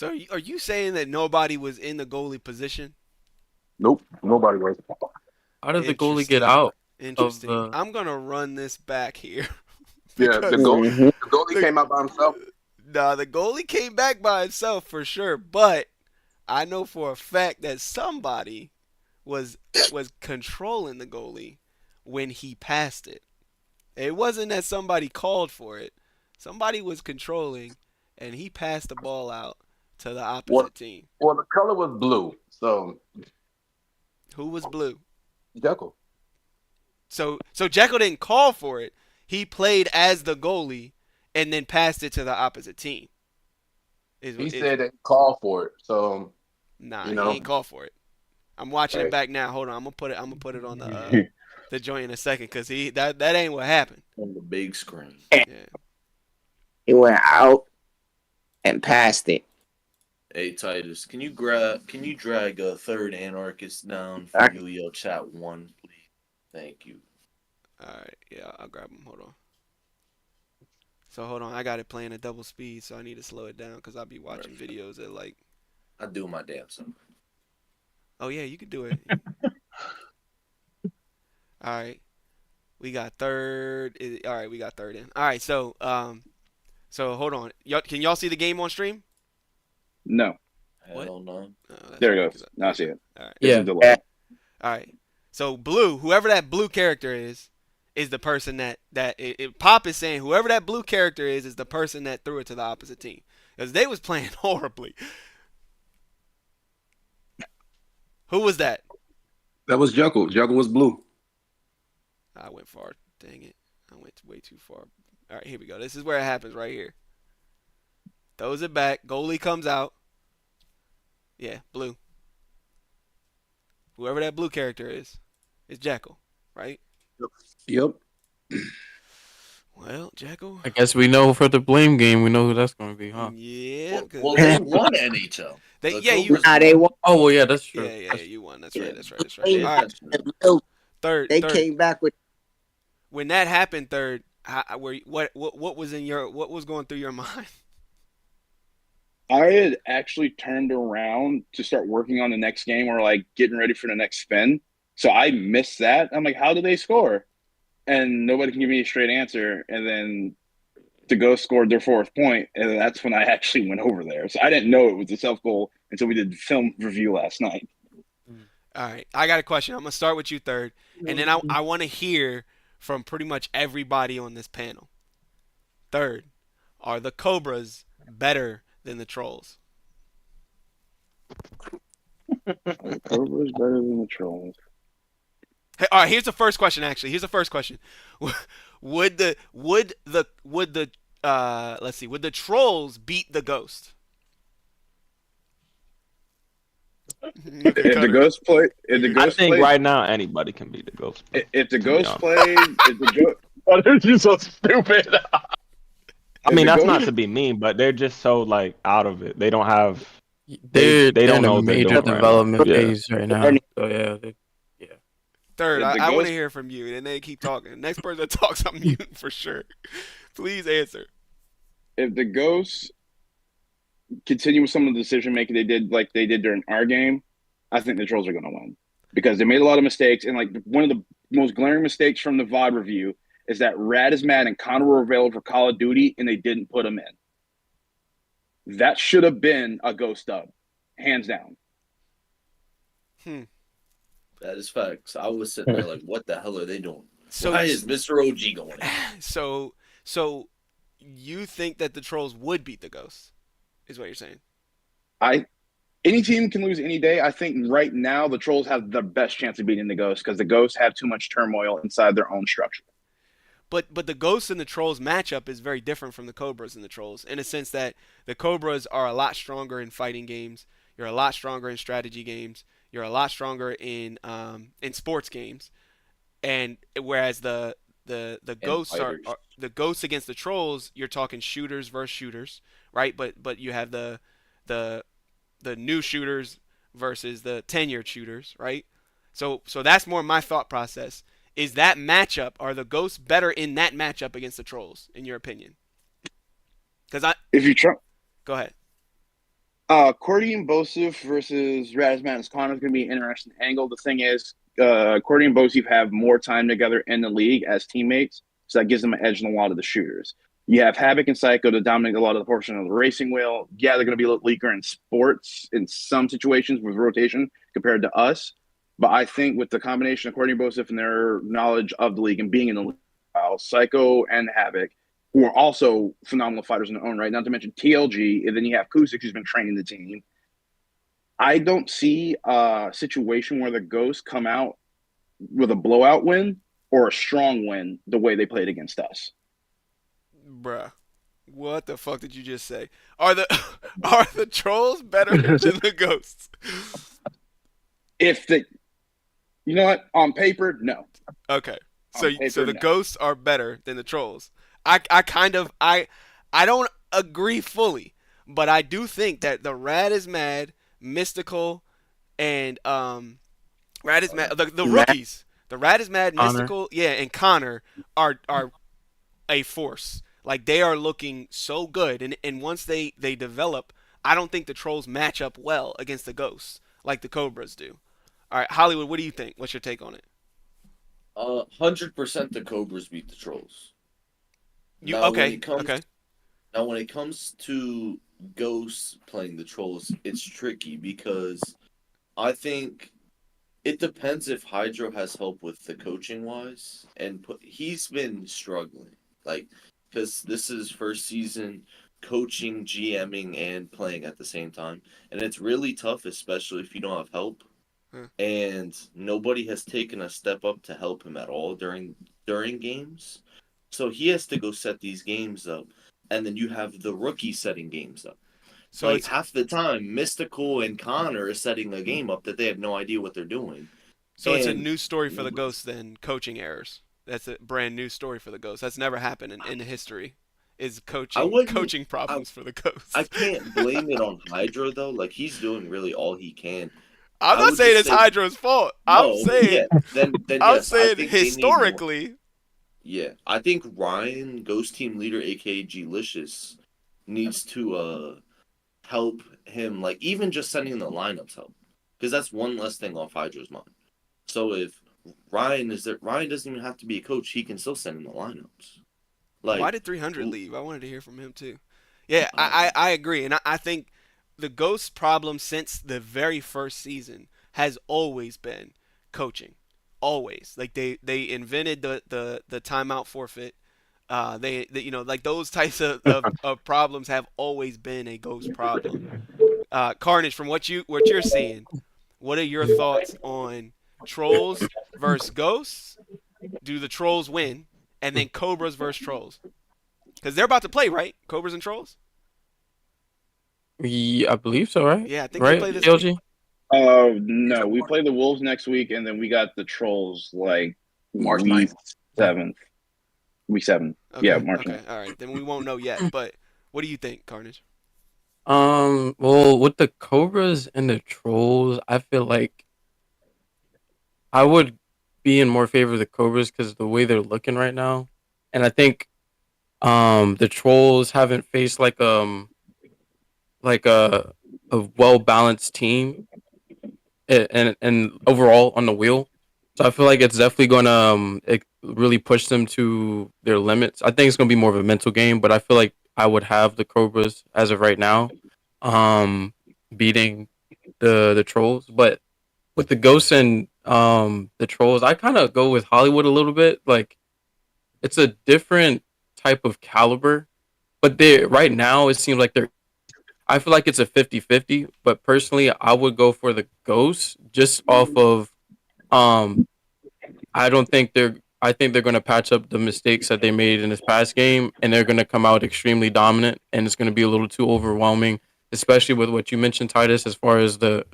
A: are you saying that nobody was in the goalie position?
E: nope, nobody was.
D: How did the goalie get out?
A: Interesting.
D: Of the...
A: I'm gonna run this back here.
E: Yeah, the goalie came out by himself.
A: Nah, the goalie came back by himself for sure, but I know for a fact that somebody was controlling the goalie when he passed it. It wasn't that somebody called for it. Somebody was controlling, and he passed the ball out to the opposite team.
E: Well, the color was blue, so
A: Who was blue?
E: Jekyll.
A: So Jekyll didn't call for it. He played as the goalie and then passed it to the opposite team.
E: He said that he called for it. So
A: nah,
E: you know.
A: he ain't called for it. I'm watching it back now. Hold on, I'm gonna put it on the joint in a second because that ain't what happened.
G: On the big screen.
A: Yeah.
B: He went out and passed it.
G: Hey Titus, can you drag a third anarchist down for Yo Chat 1, please? Thank you.
A: Alright, yeah, I'll grab him. Hold on. So hold on, I got it playing at double speed, so I need to slow it down because I'll be watching videos at like.
G: I do my damn self.
A: Oh yeah, you can do it. Alright. We got third. Alright, we got third in. Alright, so hold on. Can y'all see the game on stream?
J: No.
G: Hell no.
J: There it goes. Now I see it.
A: All right.
J: Yeah.
A: All right. So blue, whoever that blue character is the person that Pop is saying whoever that blue character is the person that threw it to the opposite team because they was playing horribly. Who was that?
E: That was Jekyll. Jekyll was blue.
A: I went far. Dang it. I went way too far. All right, here we go. This is where it happens right here. Throws it back. Goalie comes out. Yeah, blue. Whoever that blue character is Jekyll, right?
E: Yep.
A: Well, Jekyll.
D: I guess we know for the blame game, we know who that's going to be, huh?
A: Yeah.
G: Well, they won NHL.
B: They won.
D: Oh, well, yeah, that's true.
A: Yeah, you won. That's right. All right. Third.
B: Came back with.
A: When that happened, third, what was what was going through your mind?
J: I had actually turned around to start working on the next game or like getting ready for the next spin. So I missed that. I'm like, how did they score? And nobody can give me a straight answer. And then the Ghost scored their fourth point, and that's when I actually went over there. So I didn't know it was a self goal until we did the film review last night.
A: All right, I got a question. I'm gonna start with you, third, and then I want to hear from pretty much everybody on this panel. Third, are the Cobras better than the Trolls?
J: The Cobras better than the Trolls.
A: Hey, all right, here's the first question. Actually, here's the first question: Would the Trolls beat the Ghost?
J: If the Ghost play,
H: I think right now anybody can beat the Ghost.
J: If the Ghost played, if the Ghost, oh, they're just so stupid.
H: I mean, that's not to be mean, but they're just so like out of it. They don't have.
D: They
H: don't know
D: in a
H: what they're
D: major
H: doing
D: development
H: right now.
D: phase right now. So yeah.
A: Third,
J: If the
A: I want
J: Ghost-
A: to hear from you, and then keep talking. Next person that talks, I'm muting for sure. Please answer.
J: If the Ghosts continue with some of the decision making they did during our game, I think the Trolls are going to win because they made a lot of mistakes. And like one of the most glaring mistakes from the VOD review is that Rad is mad and Connor were available for Call of Duty and they didn't put him in. That should have been a Ghost dub, hands down.
G: That is facts. I was sitting there like, what the hell are they doing?
A: So
G: Why is Mr. OG going in?
A: So you think that the Trolls would beat the Ghosts? Is what you're saying?
S: Any team can lose any day. I think right now the Trolls have the best chance of beating the Ghosts because the Ghosts have too much turmoil inside their own structure.
A: But the Ghosts and the Trolls matchup is very different from the Cobras and the Trolls in a sense that the Cobras are a lot stronger in fighting games. You're a lot stronger in strategy games. You're a lot stronger in sports games, and whereas the Ghosts are the Ghosts against the Trolls, you're talking shooters versus shooters, right? But you have the new shooters versus the tenured shooters, right? So that's more my thought process. Is that matchup, are the Ghosts better in that matchup against the Trolls, in your opinion?
S: If you try,
A: go ahead.
S: Cordy and Bosif versus Razmat and Connor is going to be an interesting angle. The thing is, Cordy and Bosif have more time together in the league as teammates, so that gives them an edge in a lot of the shooters. You have Havoc and Psycho to dominate a lot of the portion of the racing wheel. Yeah, they're going to be a little weaker in sports in some situations with rotation compared to us. But I think with the combination of Courtney and Bosif and their knowledge of the league and being in the league, Psycho and Havoc, who are also phenomenal fighters in their own right, not to mention TLG, and then you have Kusik, who's been training the team. I don't see a situation where the Ghosts come out with a blowout win or a strong win the way they played against us.
A: Bruh, what the fuck did you just say? Are the Trolls better than the Ghosts?
S: You know what? On paper, no.
A: Okay, so the
S: no.
A: Ghosts are better than the Trolls. I don't agree fully, but I do think that the Rad is Mad, Mystical, and Rad is Mad, the rookies, the Rad is Mad,
D: Connor.
A: Mystical, and Connor are a force. Like, they are looking so good, and once they develop, I don't think the Trolls match up well against the Ghosts like the Cobras do. All right, Hollywood, what do you think? What's your take on it?
G: 100% the Cobras beat the Trolls.
A: Okay.
G: Now, when it comes to Ghosts playing the Trolls, it's tricky because I think it depends if Hydro has help with the coaching wise, and he's been struggling, like, because this is his first season coaching, GMing, and playing at the same time, and it's really tough, especially if you don't have help. And nobody has taken a step up to help him at all during games. So he has to go set these games up, and then you have the rookie setting games up. So like half the time, Mystical and Connor are setting a game up that they have no idea what they're doing.
A: So it's a new story for the Ghosts then, coaching errors. That's a brand new story for the Ghosts. That's never happened in history. Is coaching problems for the Ghosts.
G: I can't blame it on Hydro though. Like, he's doing really all he can.
A: I'm not saying it's Hydro's fault. I'm saying
G: I'm
A: saying historically.
G: Yeah, I think Ryan, Ghost Team leader, aka G-Licious, needs to help him, like, even just sending the lineups help, because that's one less thing off Hydro's mind. So if Ryan doesn't even have to be a coach; he can still send in the lineups. Like,
A: why did 300 leave? I wanted to hear from him too. Yeah, I agree, and I think the Ghosts' problem since the very first season has always been coaching. Always. Like, they invented the timeout forfeit. They like, those types of problems have always been a Ghost problem. Carnage, from what you're seeing, what are your thoughts on Trolls versus Ghosts? Do the Trolls win? And then Cobras versus Trolls? Because they're about to play, right? Cobras and Trolls?
D: Yeah, I believe so, right?
A: Yeah, I think
D: right?
A: they play this
D: TLG?
A: week.
S: No, we play the Wolves next week, and then we got the Trolls like
Q: March
S: week
Q: 9th.
S: Week 7.
A: Okay,
S: Yeah, March 9th.
A: Okay, all right. Then we won't know yet. But what do you think, Carnage?
D: Well, with the Cobras and the Trolls, I feel like I would be in more favor of the Cobras because of the way they're looking right now, and I think the Trolls haven't faced like a well balanced team and overall on the wheel. So I feel like it's definitely going to really push them to their limits. I think it's going to be more of a mental game, but I feel like I would have the Cobras as of right now, beating the Trolls. But with the Ghosts and the Trolls, I kind of go with Hollywood a little bit. Like, it's a different type of caliber, but they right now it seems like they're. I feel like it's a 50-50, but personally, I would go for the Ghosts just off of um I don't think they're. I think they're going to patch up the mistakes that they made in this past game, and they're going to come out extremely dominant, and it's going to be a little too overwhelming, especially with what you mentioned, Titus, as far as the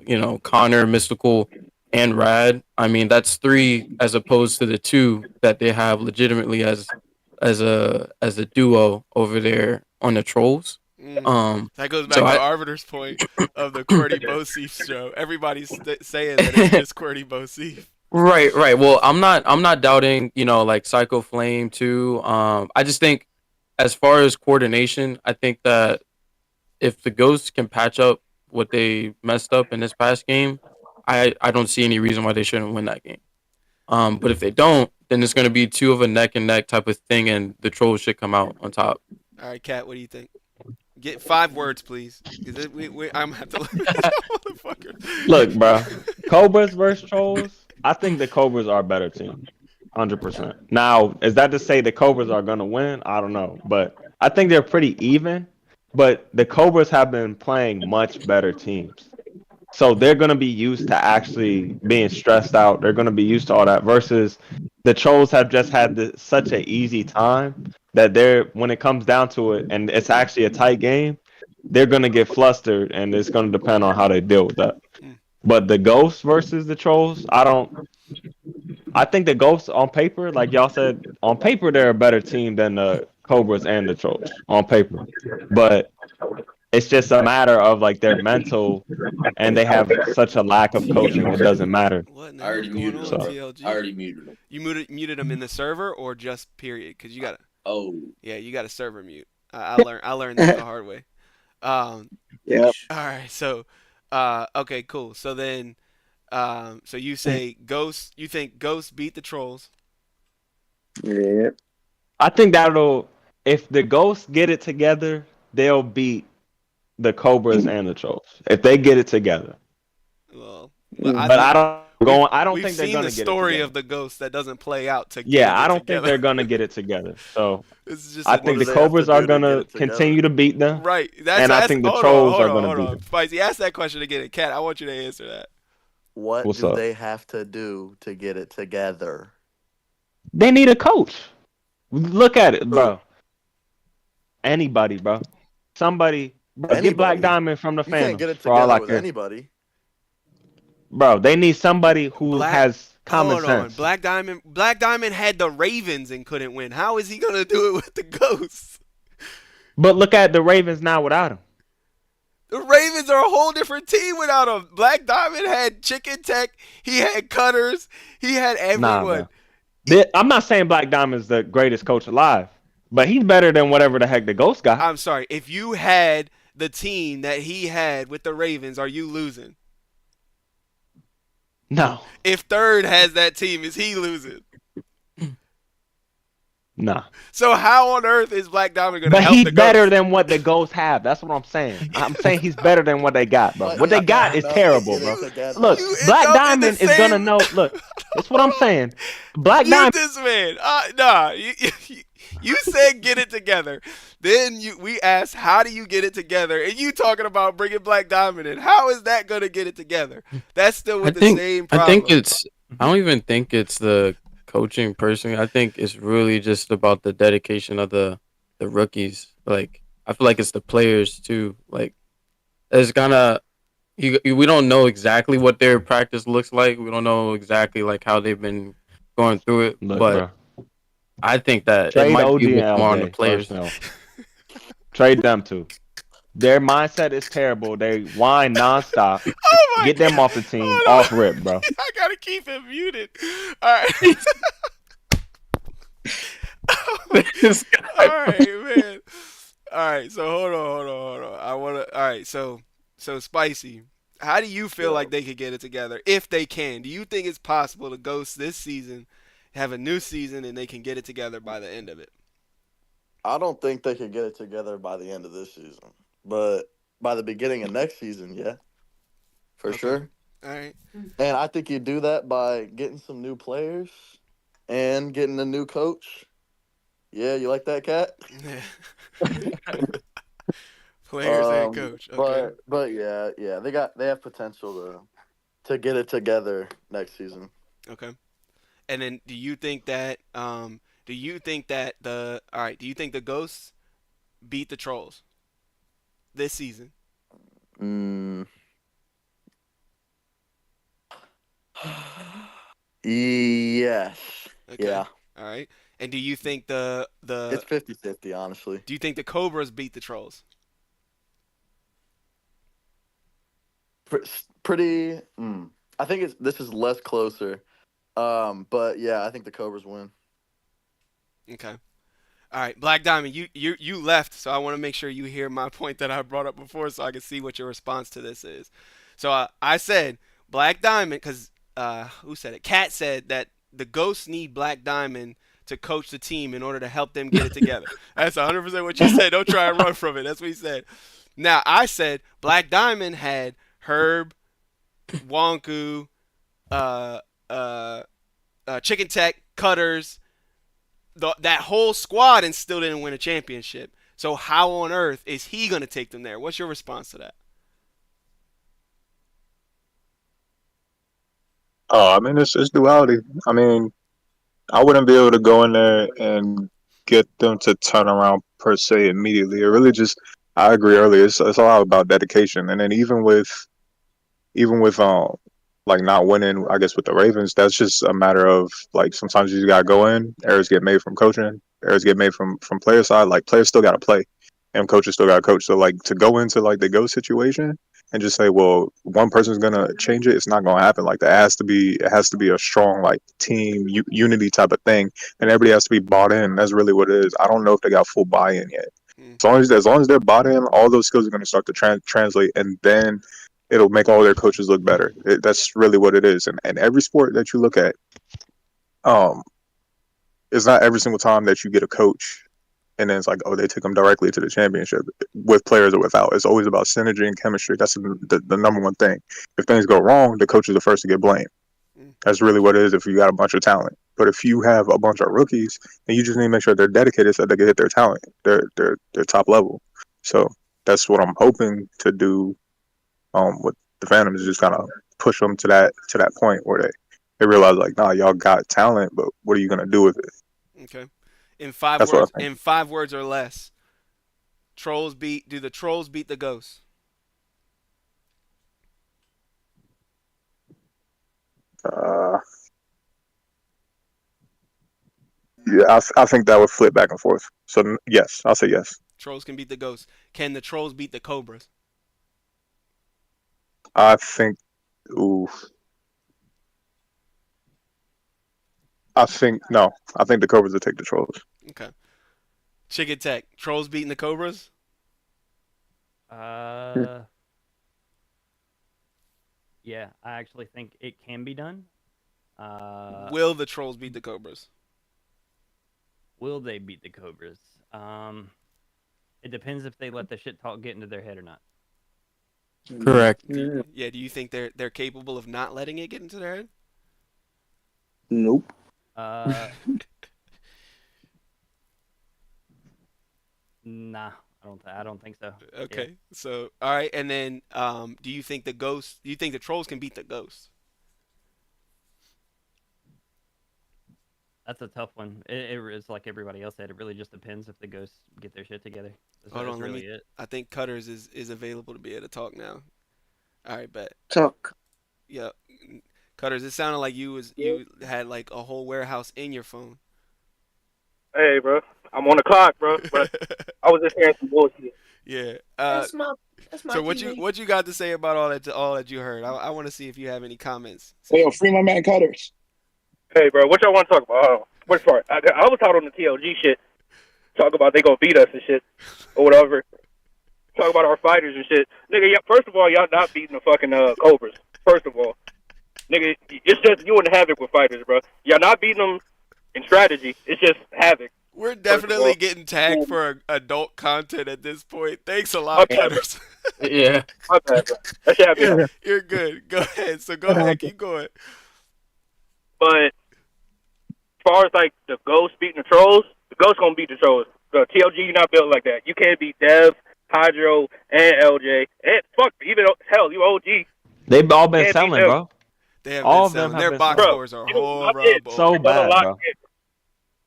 D: Connor, Mystical, and Rad. I mean, that's three as opposed to the two that they have legitimately as a duo over there on the Trolls.
A: That goes back
D: So
A: to Arbiter's point of the QWERTY Bosif show. Everybody's saying that it's just QWERTY Bosif.
D: Right. Well, I'm not doubting, like Psycho Flame too. I just think as far as coordination, I think that if the Ghosts can patch up what they messed up in this past game, I don't see any reason why they shouldn't win that game. But if they don't, then it's going to be two of a neck and neck type of thing, and the Trolls should come out on top.
A: All right, Kat, what do you think? Get 5 words, please. Because I'm have to look at that motherfucker.
H: Look, bro. Cobras versus Trolls. I think the Cobras are a better team. 100%. Now, is that to say the Cobras are going to win? I don't know. But I think they're pretty even. But the Cobras have been playing much better teams. So they're going to be used to actually being stressed out. They're going to be used to all that. Versus the Trolls have just had such an easy time that when it comes down to it, and it's actually a tight game, they're going to get flustered, and it's going to depend on how they deal with that. But the Ghosts versus the Trolls, I think the Ghosts on paper, like y'all said, on paper they're a better team than the Cobras and the Trolls on paper. But it's just a matter of like their mental, and they have such a lack of coaching. It doesn't matter.
A: What
G: I already muted him.
A: TLG?
G: I already muted him.
A: You muted him in the server or just period? Because you got to.
G: Oh.
A: Yeah, you got a server mute. I learned that the hard way.
B: Yep.
A: All right, so okay, cool. So then so you say Ghosts, you think Ghosts beat the Trolls?
B: Yep.
H: I think if the Ghosts get it together, they'll beat the Cobras and the Trolls. If they get it together.
A: Well,
H: I don't
A: we've
H: think they're
A: seen
H: going
A: the
H: to get it
A: story
H: together.
A: of the Ghosts that doesn't play out to
H: Yeah, I don't think they're going to get it together. So I think the Cobras are going to continue to beat them.
A: Right.
H: I think the Trolls are going to beat them.
A: Spicy, ask that question again. Kat, I want you to answer that.
L: What do they have to do to get it together?
H: They need a coach. Look at it, bro. Anybody, bro. Somebody. Bro, get Black Diamond from the Phantom.
L: You can't get it
H: for all I
L: together with
H: care.
L: anybody.
H: Bro, they need somebody who has common sense.
A: Black Diamond had the Ravens and couldn't win. How is he gonna do it with the Ghosts?
H: But look at the Ravens now without him.
A: The Ravens are a whole different team without him. Black Diamond had Chicken Tech. He had Cutters. He had everyone.
H: I'm not saying Black Diamond's the greatest coach alive, but he's better than whatever the heck the Ghost got.
A: I'm sorry. If you had the team that he had with the Ravens, are you losing?
H: No.
A: If Third has that team, is he losing?
H: Nah.
A: So how on earth is Black Diamond going to help the Ghosts?
H: But he's better than what the Ghosts have. That's what I'm saying. I'm saying he's better than what they got, bro. What they got is terrible, bro. Look, Black Diamond is going to know. Look, that's what I'm saying. Black Diamond.
A: This man. Nah. You said get it together. Then we asked, how do you get it together? And you talking about bringing Black Diamond in. How is that going to get it together? That's still with the same problem.
D: I don't even think it's the coaching personally. I think it's really just about the dedication of the rookies. Like, I feel like it's the players too. Like, it's kind of we don't know exactly what their practice looks like. We don't know exactly like how they've been going through it. But
H: bro.
D: I think that
H: Trade
D: it might
H: OG
D: be
H: and
D: more on the
H: LJ
D: players.
H: personnel. Trade them too. Their mindset is terrible. They whine nonstop. Get them off the team, off rip, bro.
A: I gotta keep him muted. All right. All right, man. All right, so hold on. All right, so Spicy, how do you feel like they could get it together if they can? Do you think it's possible to Ghost this season, have a new season, and they can get it together by the end of it?
L: I don't think they could get it together by the end of this season, but by the beginning of next season, yeah, for sure.
A: All right.
L: And I think you do that by getting some new players and getting a new coach. Yeah, you like that, Cat?
A: Players and coach. Okay.
L: But yeah, they have potential to get it together next season.
A: Okay. And then do you think that do you think the Ghosts beat the Trolls this season?
L: Yes.
A: Okay.
L: Yeah.
A: All right. And do you think the
L: It's 50-50, honestly.
A: do you think the Cobras beat the Trolls?
L: Pretty. I think this is less closer. But yeah, I think the Cobras win.
A: Okay. All right, Black Diamond, you left, so I want to make sure you hear my point that I brought up before, so I can see what your response to this is. So I said Black Diamond because who said it? Cat said that the Ghosts need Black Diamond to coach the team in order to help them get it together. That's 100% what you said. Don't try and run from it. That's what he said. Now I said Black Diamond had Herb, Wonku, Chicken Tech, Cutters. That whole squad and still didn't win a championship. So how on earth is he going to take them there? What's your response to that?
M: Oh, I mean, it's duality. I mean, I wouldn't be able to go in there and get them to turn around per se immediately. It really just, I agree earlier. It's all about dedication, and then even with like not winning, I guess with the Ravens, that's just a matter of like sometimes you just gotta go in. Errors get made from coaching. Errors get made from player side. Like players still gotta play, and coaches still gotta coach. So like to go into like the go situation and just say, well, one person's gonna change it, it's not gonna happen. Like that it has to be a strong like team unity type of thing, and everybody has to be bought in. That's really what it is. I don't know if they got full buy-in yet. As long as they're bought in, all those skills are gonna start to translate, and then it'll make all their coaches look better. That's really what it is. And every sport that you look at, it's not every single time that you get a coach and then it's like, oh, they took them directly to the championship with players or without. It's always about synergy and chemistry. That's the number one thing. If things go wrong, the coach is the first to get blamed. That's really what it is if you got a bunch of talent. But if you have a bunch of rookies, then you just need to make sure they're dedicated so they can hit their talent, their top level. So that's what I'm hoping to do with the Phantoms, is just kind of push them to that point where they realize like, nah, y'all got talent, but what are you gonna do with it?
A: Okay. In 5 words or less, do the Trolls beat the Ghosts?
M: Yeah, I think that would flip back and forth. So yes, I'll say yes.
A: Trolls can beat the Ghosts. Can the Trolls beat the Cobras?
M: I think, no. I think the Cobras will take the Trolls.
A: Okay. Chicken Tech, Trolls beating the Cobras?
K: Yeah, I actually think it can be done.
A: Will the Trolls beat the Cobras?
K: Will they beat the Cobras? It depends if they let the shit talk get into their head or not.
D: Correct.
A: Yeah, do you think they're capable of not letting it get into their head?
B: Nope.
K: Nah, I don't think so.
A: Okay.
K: Yeah.
A: So, all right, and then do you think the Trolls can beat the Ghosts?
K: That's a tough one. It's like everybody else said. It really just depends if the Ghosts get their shit together.
A: Hold on,
K: really it.
A: I think Cutters is available to be able to talk now. All right, bet.
B: Talk.
A: Yeah, Cutters. It sounded like you had like a whole warehouse in your phone.
T: Hey, bro. I'm on the clock, bro. But I was just hearing some bullshit.
A: Yeah.
T: That's my
A: So what
T: TV.
A: you got to say about all that you heard? I want to see if you have any comments.
S: Hey, yo, free my man Cutters.
T: Hey, bro. What y'all want to talk about? Hold on. Which part? I was out on the TLG shit. Talk about they gonna beat us and shit. Or whatever. Talk about our fighters and shit. Nigga, first of all, y'all not beating the fucking Cobras. First of all. Nigga, it's just you and Havoc with fighters, bro. Y'all not beating them in strategy. It's just Havoc.
A: We're definitely getting tagged for adult content at this point. Thanks a lot,
T: My bad,
A: Cutters.
D: Yeah.
T: My bad, bro. That shit happened.
A: You're good. Go ahead. So go ahead. Keep going.
T: But as far as like the Ghost beating the Trolls, the Ghost gonna beat the Trolls. The TLG not built like that. You can't beat Dev, Hydro, and LJ, and fuck even hell you OG.
H: They've all been
T: Can't beat
H: selling,
T: them.
H: bro.
A: They have
H: All
A: been
H: of them
A: selling.
H: have
A: Their
H: been
A: box
H: selling.
A: scores are
T: They lock in.
A: horrible.
H: So
T: They gonna
H: bad,
T: lock
H: bro.
T: in.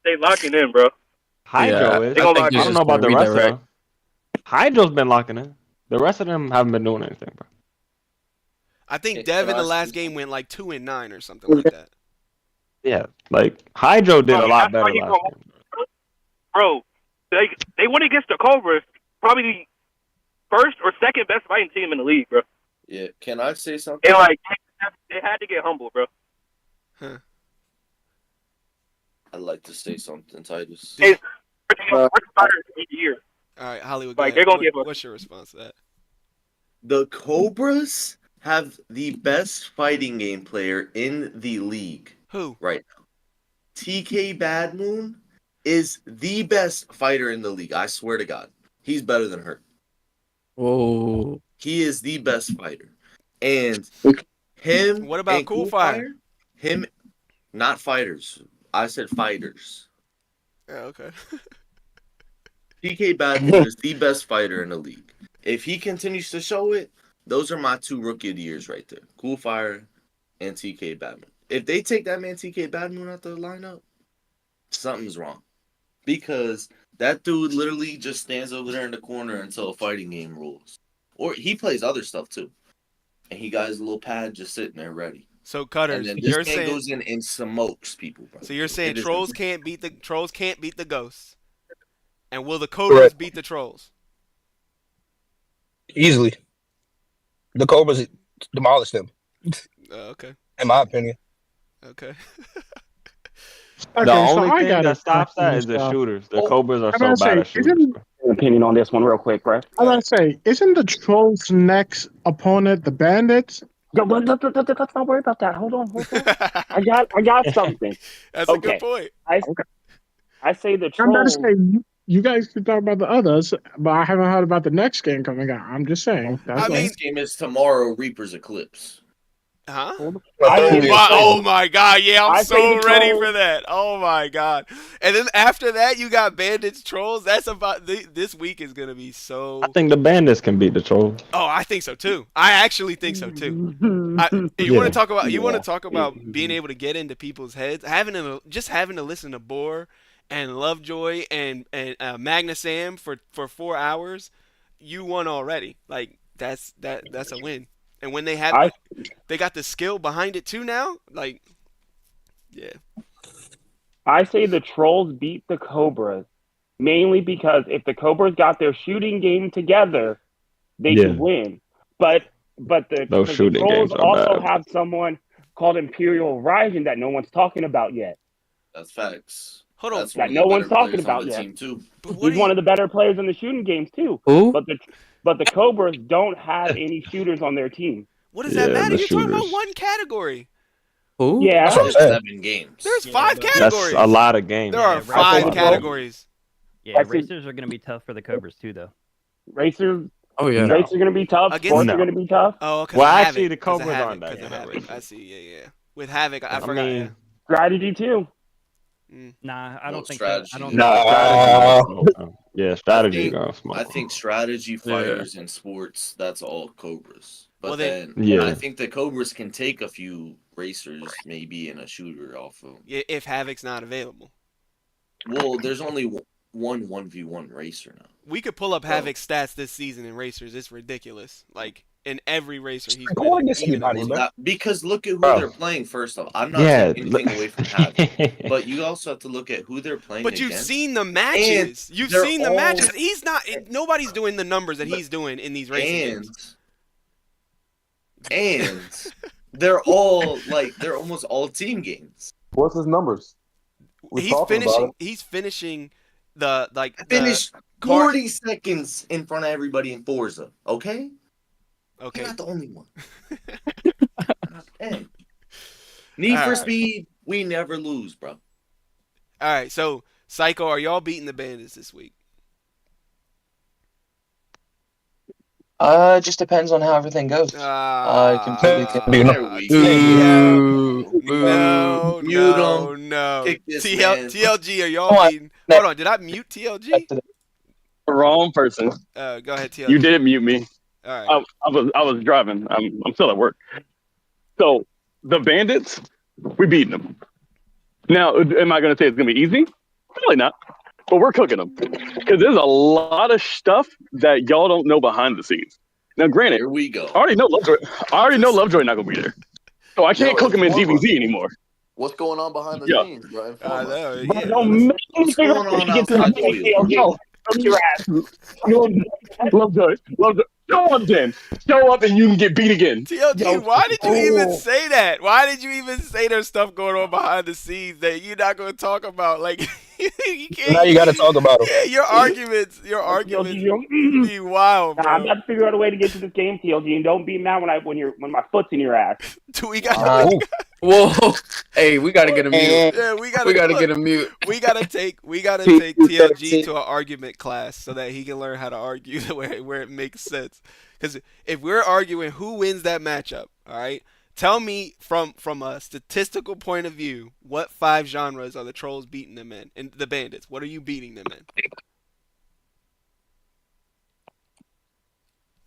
T: They locking in, bro.
H: Hydro is.
T: They
H: I
T: gonna lock
H: don't
T: in.
H: know about the rest of them. Hydro's been locking in. The rest of them haven't been doing anything, bro.
A: I think
G: Can
A: Dev in
G: I
A: the last
G: say
A: game went like 2-9 or something like that.
H: Yeah, like Hydro did a
T: Bro,
H: lot
T: that's why
H: better
T: he
H: last
T: gonna-
H: game.
T: Bro, they went against the Cobras, probably the first or second best fighting team in the league, bro.
G: Yeah, can I say something?
T: And like they had to get humble, bro.
G: I'd like to say something, Titus.
T: We're the starters of the year.
A: All right, Hollywood. Go
T: Like,
A: ahead.
T: they're gonna give us-
A: What's your response to that?
G: The Cobras have the best fighting game player in the league.
A: Who?
G: Right now. TK Badmoon is the best fighter in the league. I swear to God. He's better than her.
D: Whoa.
G: He is the best fighter. And him.
A: What about
G: and
A: Cool Fire?
G: Him, not fighters. I said fighters.
A: Yeah, okay.
G: TK Badmoon is the best fighter in the league. If he continues to show it, those are my 2 rookie of the years right there. Cool Fire and TK Badmoon. If they take that man TK Badmoon out the lineup, something's wrong. Because that dude literally just stands over there in the corner until a fighting game rolls. Or he plays other stuff too. And he got his little pad just sitting there ready.
A: So Cutters,
G: And then this
A: you're
G: man
A: saying
G: goes in and smokes people, bro.
A: so you're saying
G: It is
A: trolls
G: insane.
A: can't beat the ghosts, and will the Cobras beat the trolls?
U: Easily. The Cobras demolished them,
A: Okay.
U: in my opinion.
A: Okay.
I: Okay,
H: The
I: so
H: only
I: I
H: thing
I: got
H: that
I: a
H: stops that
I: question
H: is the
I: as well.
H: shooters. The Cobras are
I: I'm
H: so
I: gonna
H: bad at
I: say,
H: shooters.
I: isn't
H: bro.
C: Opinion on this one, real quick, bro.
I: I'm gonna say, isn't the Trolls' next opponent the Bandits?
C: Yo, but let's not worry about that. Hold on. I got something.
A: That's a
C: Okay.
A: good point.
C: I say the
I: I'm about to
C: Trolls.
I: say, you guys can talk about the others, but I haven't heard about the next game coming out. I'm just saying. That's
A: I
I: all.
A: mean,
G: Next game is tomorrow, Reaper's Eclipse.
A: Huh?
U: Thursday.
A: Oh my God! Yeah,
C: I
A: I'm
C: say
A: so
C: the
A: ready
C: Trolls-
A: for that. Oh my God! And then after that, you got Bandits, Trolls. That's about this week is gonna be so.
H: I think the Bandits can beat the Trolls.
A: Oh, I think so too. I actually think so too. You
H: Yeah.
A: want to talk about being able to get into people's heads, having to listen to Boar and Lovejoy and Magna Sam for 4 hours. You won already. Like that's a win. And when they have they got the skill behind it too now. Like, yeah.
C: I say the Trolls beat the Cobras mainly because if the Cobras got their shooting game together, they
H: Yeah.
C: could win. But
H: Those
C: the
H: shooting
C: Trolls
H: games are
C: also
H: bad.
C: have someone called Imperial Rising that no one's talking about yet.
G: That's facts.
A: Hold on.
G: That's
C: That
G: one of
C: no
G: the
C: one's
G: better
C: talking
G: players on
C: about
G: the
C: yet.
G: team too.
C: He's one of the better players in the shooting games too.
D: Who?
C: But the Cobras don't have any shooters on their team.
A: What does that
H: Yeah,
A: matter?
H: the
A: You're talking about
H: shooters.
A: one category.
D: Who?
C: Yeah.
U: That's what I'm
G: There's
U: saying.
G: 7 games.
A: There's 5
H: That's
A: categories.
H: a lot of games.
A: There are
K: Yeah,
A: 5
C: right.
A: categories.
K: Yeah,
C: I see.
K: racers are going to be tough for the Cobras too, though.
C: Racers,
D: Oh yeah.
H: No.
C: Racers are going to be tough.
A: Against-
C: Sports
H: No.
C: are going to be tough.
A: Oh, because
H: Well,
A: of
H: actually,
A: Havoc,
H: the
A: 'cause of
H: Cobras
A: Havoc,
H: aren't that
A: 'cause of
H: good at
A: Havoc.
H: racing.
A: I see. Yeah. With Havoc, I forgot.
H: mean,
C: Strategy too.
K: Nah, I
G: No
K: don't think
G: strategy.
K: so. I don't.
H: no, strategy. Yeah, strategy
G: think-
H: gonna smoke.
G: I think strategy fighters in sports, that's all Cobras. But
A: Well,
G: then
H: Yeah.
G: I think the Cobras can take a few racers maybe in a shooter off of.
A: Yeah, if Havoc's not available.
G: Well, there's only one 1v1 racer now.
A: We could pull up
G: Bro.
A: Havoc's stats this season in racers. It's ridiculous. Like, in every racer he's
U: Go on
A: been
U: against
A: in, even
U: anybody,
A: in
U: bro.
G: Because look at who
U: Bro.
G: they're playing first off. I'm not
H: Yeah,
G: taking anything away from Havoc. But you also have to look at who they're playing
A: But
G: against.
A: you've seen the matches. You've
G: they're
A: seen the
G: all-
A: matches. He's not. Nobody's doing the numbers that he's doing in these racing games.
G: And they're all they're almost all team games.
Q: What's his numbers? We're
A: He's
Q: talking about
A: finishing.
Q: it.
A: He's finishing the
G: Finished
A: car-
G: 40 seconds in front of everybody in Forza. Okay.
A: Okay.
G: You're not the only one. Hey. Need for
A: Alright.
G: Speed, we never lose, bro.
A: All right, so Psycho, are y'all beating the Bandits this week?
R: It just depends on how everything goes. Completely.
A: No,
G: Mute
A: no,
G: him.
A: no.
G: Kick this man.
A: TLG, are y'all
R: Come on,
A: beating? Hold on, did I mute TLG?
J: Wrong person.
A: Go ahead, TLG.
J: You didn't mute me.
A: All right.
J: I was driving. I'm still at work. So the Bandits, we beating them. Now, am I going to say it's going to be easy? Probably not. But we're cooking them because there's a lot of stuff that y'all don't know behind the scenes. Now, granted,
G: Here we go.
J: I already know Lovejoy not going to be there, so I can't cook him in DBZ anymore.
L: What's going on behind the
J: Yeah.
L: scenes, Brian?
A: I know.
J: Bro,
A: Yeah.
J: don't make me
G: What's
J: figure
G: going
J: out
G: on
J: how to get to
G: outside
J: the
G: the wheel?
J: PKO. Yo, come your ass. Lovejoy. Show up then. Show up and you can get beat again.
A: TLG,
J: Yo.
A: why did you even
J: Oh.
A: say that? Why did you even say there's stuff going on behind the scenes that you're not going to talk about? Like, you can't.
U: Now you got to talk about him.
A: Yeah, your arguments be wild,
C: Nah, I'm
A: bro.
C: about to figure out a way to get to this game, TLG, and don't be mad when my foot's in your ass.
A: We got.
D: Whoa. Hey, we got to get a mute.
A: Yeah, we gotta
D: We got to
A: look,
D: get a mute.
A: We gotta take TLG to an argument class so that he can learn how to argue where it makes sense. Because if we're arguing who wins that matchup, all right, tell me from a statistical point of view, what 5 genres are the Trolls beating them in, and the Bandits? What are you beating them in?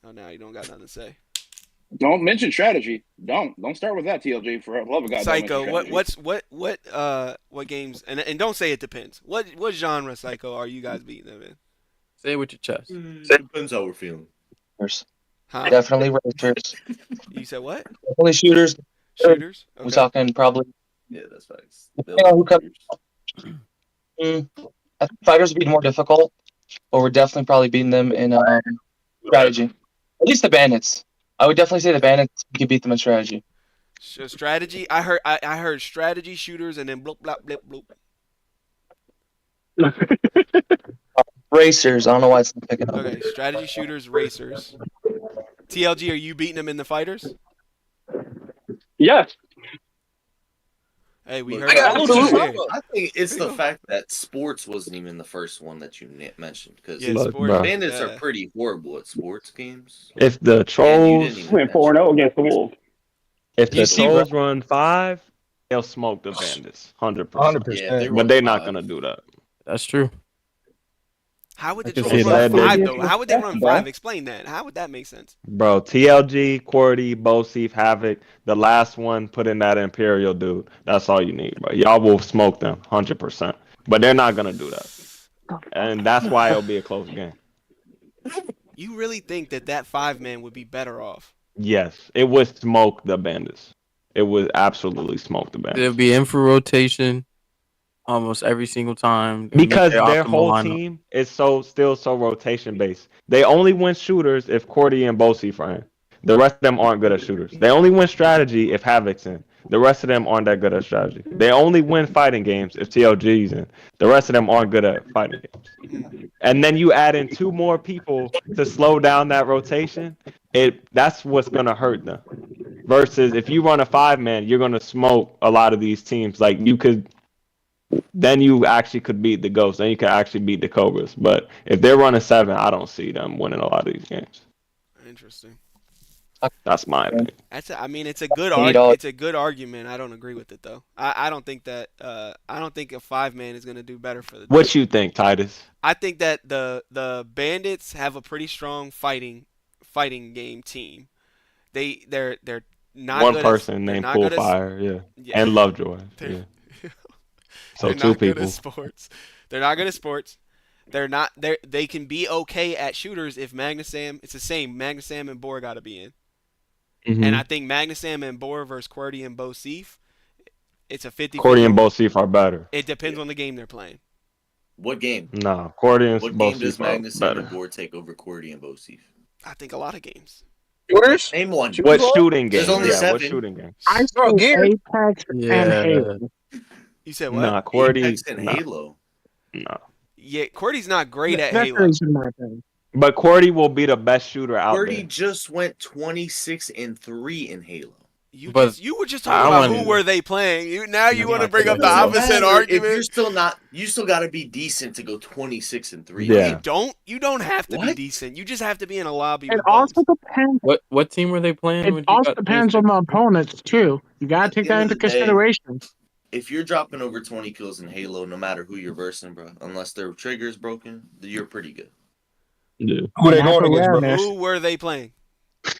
A: Oh, now you don't got nothing to say.
S: Don't mention strategy. Don't start with that, TLG. For the love of God,
A: Psycho,
S: don't mention strategy.
A: what games? And don't say it depends. What genre, Psycho, are you guys beating them in?
D: Say it with your chest.
G: Depends how we're feeling.
A: Huh?
R: Definitely racers.
A: You said what?
R: Definitely shooters.
A: Shooters?
R: We're
A: Okay.
R: talking probably.
G: Yeah, that's facts.
R: Depending on who comes. I think fighters would be more difficult, but we're definitely probably beating them in strategy. At least the Bandits. I would definitely say the Bandits. We could beat them in strategy.
A: So strategy. I heard strategy, shooters, and then bloop blop blip bloop.
R: Racers. I don't know why it's not picking up.
A: Okay, strategy, shooters, racers. TLG, are you beating them in the fighters?
J: Yes.
A: Hey, we
G: Look,
A: heard.
G: I got
A: about
G: no
A: this
G: problem.
A: here.
G: I think it's the fact that sports wasn't even the first one that you mentioned because
A: Yeah,
H: Look,
A: sports.
H: bro.
G: Bandits
A: Yeah.
G: are pretty horrible at sports games.
H: If the
G: And you
H: Trolls,
G: didn't even
C: Went 4-0 against the Wolves.
H: if
R: You
H: the
R: see,
H: Trolls run 5, they'll smoke the Bandits, 100%.
G: Yeah, they
H: But they're not gonna do that.
D: That's true.
A: How would the
H: I can
A: Trolls
H: see
A: run
H: that,
A: 5
H: dude.
A: though? How would they run 5? Explain that. How would that make sense?
H: Bro, TLG, QWERTY, Bosif, Havoc, the last one put in that Imperial dude. That's all you need, bro. Y'all will smoke them, 100%. But they're not gonna do that. And that's why it'll be a close game.
A: You really think that 5-man would be better off?
H: Yes, it would smoke the Bandits. It would absolutely smoke the Bandits.
D: They'll be in for rotation almost every single time.
H: Because their
D: optimal
H: whole
D: lineup.
H: team is still so rotation based. They only win shooters if QWERTY and Bosif are in. The rest of them aren't good at shooters. They only win strategy if Havoc's in. The rest of them aren't that good at strategy. They only win fighting games if TLG's in. The rest of them aren't good at fighting games. And then you add in 2 more people to slow down that rotation. That's what's gonna hurt them. Versus if you run a 5-man, you're gonna smoke a lot of these teams. Like then you actually could beat the Ghosts. Then you can actually beat the Cobras. But if they're running 7, I don't see them winning a lot of these games.
A: Interesting.
H: That's my opinion.
A: It's a good argument. It's a good argument. I don't agree with it though. I don't think that I don't think a 5-man is gonna do better for the.
H: What you think, Titus?
A: I think that the Bandits have a pretty strong fighting game team. They're not
H: One
A: good
H: person
A: at,
H: named
A: they're not
H: Cool
A: good at-
H: Fire, and Lovejoy.
A: They're-
H: Yeah. So
A: they're
H: 2
A: not good
H: people.
A: at sports. They're not good at sports. They can be okay at shooters if Magnusam. It's the same. Magnusam and Bor got to be in.
H: Mhm.
A: And I think Magnusam and Bor versus QWERTY and Bosif, it's a 50.
H: QWERTY and Bosif are better.
A: It depends on the game they're playing.
G: What game?
H: No, QWERTY and
G: What game does
H: Bosif are
G: Magnus
H: better.
G: and Bor take over QWERTY and Bosif?
A: I think a lot of games.
U: Shooters?
G: Name one.
H: What shooting game?
G: There's only
H: Yeah,
G: 7.
H: what shooting game?
I: I
U: Bro,
I: think
U: Gears.
I: Apex and
H: Yeah.
I: Halo.
A: You said what?
H: Nah, QWERTY.
G: Apex and
H: nah,
G: Halo.
H: nah.
A: Yeah, QWERTY's not great at
I: That's
A: Halo.
I: in my opinion.
H: But QWERTY will be the best shooter out
G: QWERTY
H: there.
G: just went 26-3 in Halo.
A: You were just
D: I
A: talking about
D: wanna-
A: who were they playing. You want to
G: It
A: bring up the
G: doesn't
A: opposite
G: matter. If
A: argument.
G: you're still not, you still got to be decent to go 26-3.
H: Yeah.
A: You don't have to be decent. You just have to be in a lobby
I: It
A: with bums.
I: also depends.
D: What team were they playing?
I: It
D: when you
I: also
D: got
I: depends on the opponents too. You gotta take that
G: end
I: into
G: of the day-
I: consideration.
G: If you're dropping over 20 kills in Halo, no matter who you're versing, bro, unless their trigger's broken, you're pretty good.
H: Yeah.
U: Who they
I: That's
U: going against, bro?
I: awareness.
A: Who were they playing?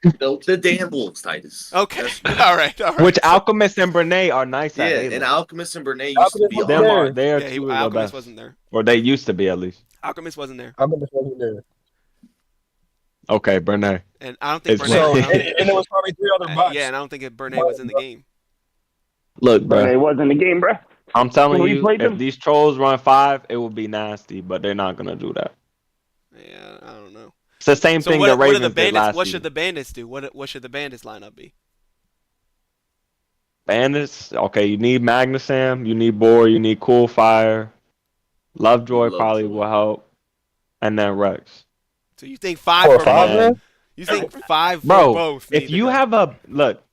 G: The damn Wolves, Titus.
A: Okay. All right.
H: Which Alchemist and Brene are nice at
G: Yeah,
H: Halo.
G: and Alchemist and Brene used to be
H: Them
G: on.
H: are, they are
A: Yeah,
H: two of the
A: Alchemist
H: best.
A: wasn't there.
H: Or they used to be, at least.
A: Alchemist wasn't there.
U: Alchemist wasn't there.
H: Okay, Brene.
A: And I don't think
H: It's
A: Bernay.
U: So,
H: Brene.
U: and there was probably 3 other bots.
A: Yeah, and I don't think Bernay was in the game.
H: Look,
C: It
H: bro.
C: wasn't in the game, bro.
H: I'm telling
C: When we
H: you,
C: played
H: if
C: them?
H: these trolls run 5, it will be nasty, but they're not going to do that.
A: Yeah, I don't know.
H: It's the same
A: So
H: thing
A: what
H: the
A: are
H: Ravens
A: the
H: did
A: bandits?
H: last
A: What
H: season.
A: should the bandits do? What should the bandits lineup be?
H: Bandits, okay, you need Magnusam, you need Boar, you need Cool Fire. Lovejoy probably will help. And then Rex.
A: So you think 5
U: For
A: for
U: 5,
A: both?
U: man?
A: You think 5 for
H: Bro,
A: both?
H: if
A: need to
H: you
A: go?
H: have a look,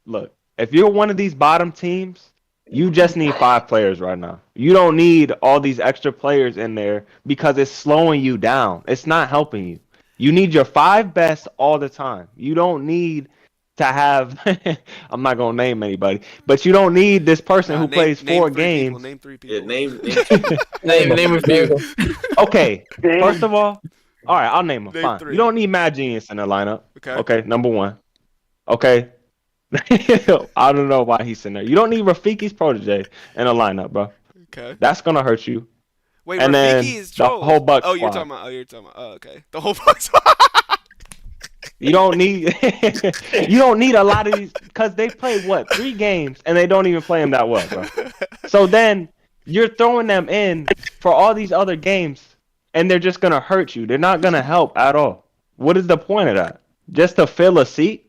H: if you're one of these bottom teams, you just need 5 players right now. You don't need all these extra players in there because it's slowing you down. It's not helping you. You need your 5 best all the time. You don't need to have I'm not gonna name anybody, but you don't need this person who plays 4 games.
A: Name 3 people.
G: Yeah, name
D: Name a few.
H: Okay, first of all right, I'll name them.
A: Name
H: Fine.
A: 3.
H: You don't need Mad Genius in the lineup.
A: Okay.
H: Okay, number 1. Okay. I don't know why he's in there. You don't need Rafiki's protege in a lineup, bro.
A: Okay.
H: That's gonna hurt you.
A: Wait,
H: and then
A: Rafiki is
H: the
A: trolls.
H: whole Bucks
A: Oh, you're
H: squad.
A: talking about. Okay. The whole Bucks.
H: You don't need you don't need a lot of these because they play what 3 games and they don't even play them that well, bro. So then you're throwing them in for all these other games and they're just gonna hurt you. They're not gonna help at all. What is the point of that? Just to fill a seat?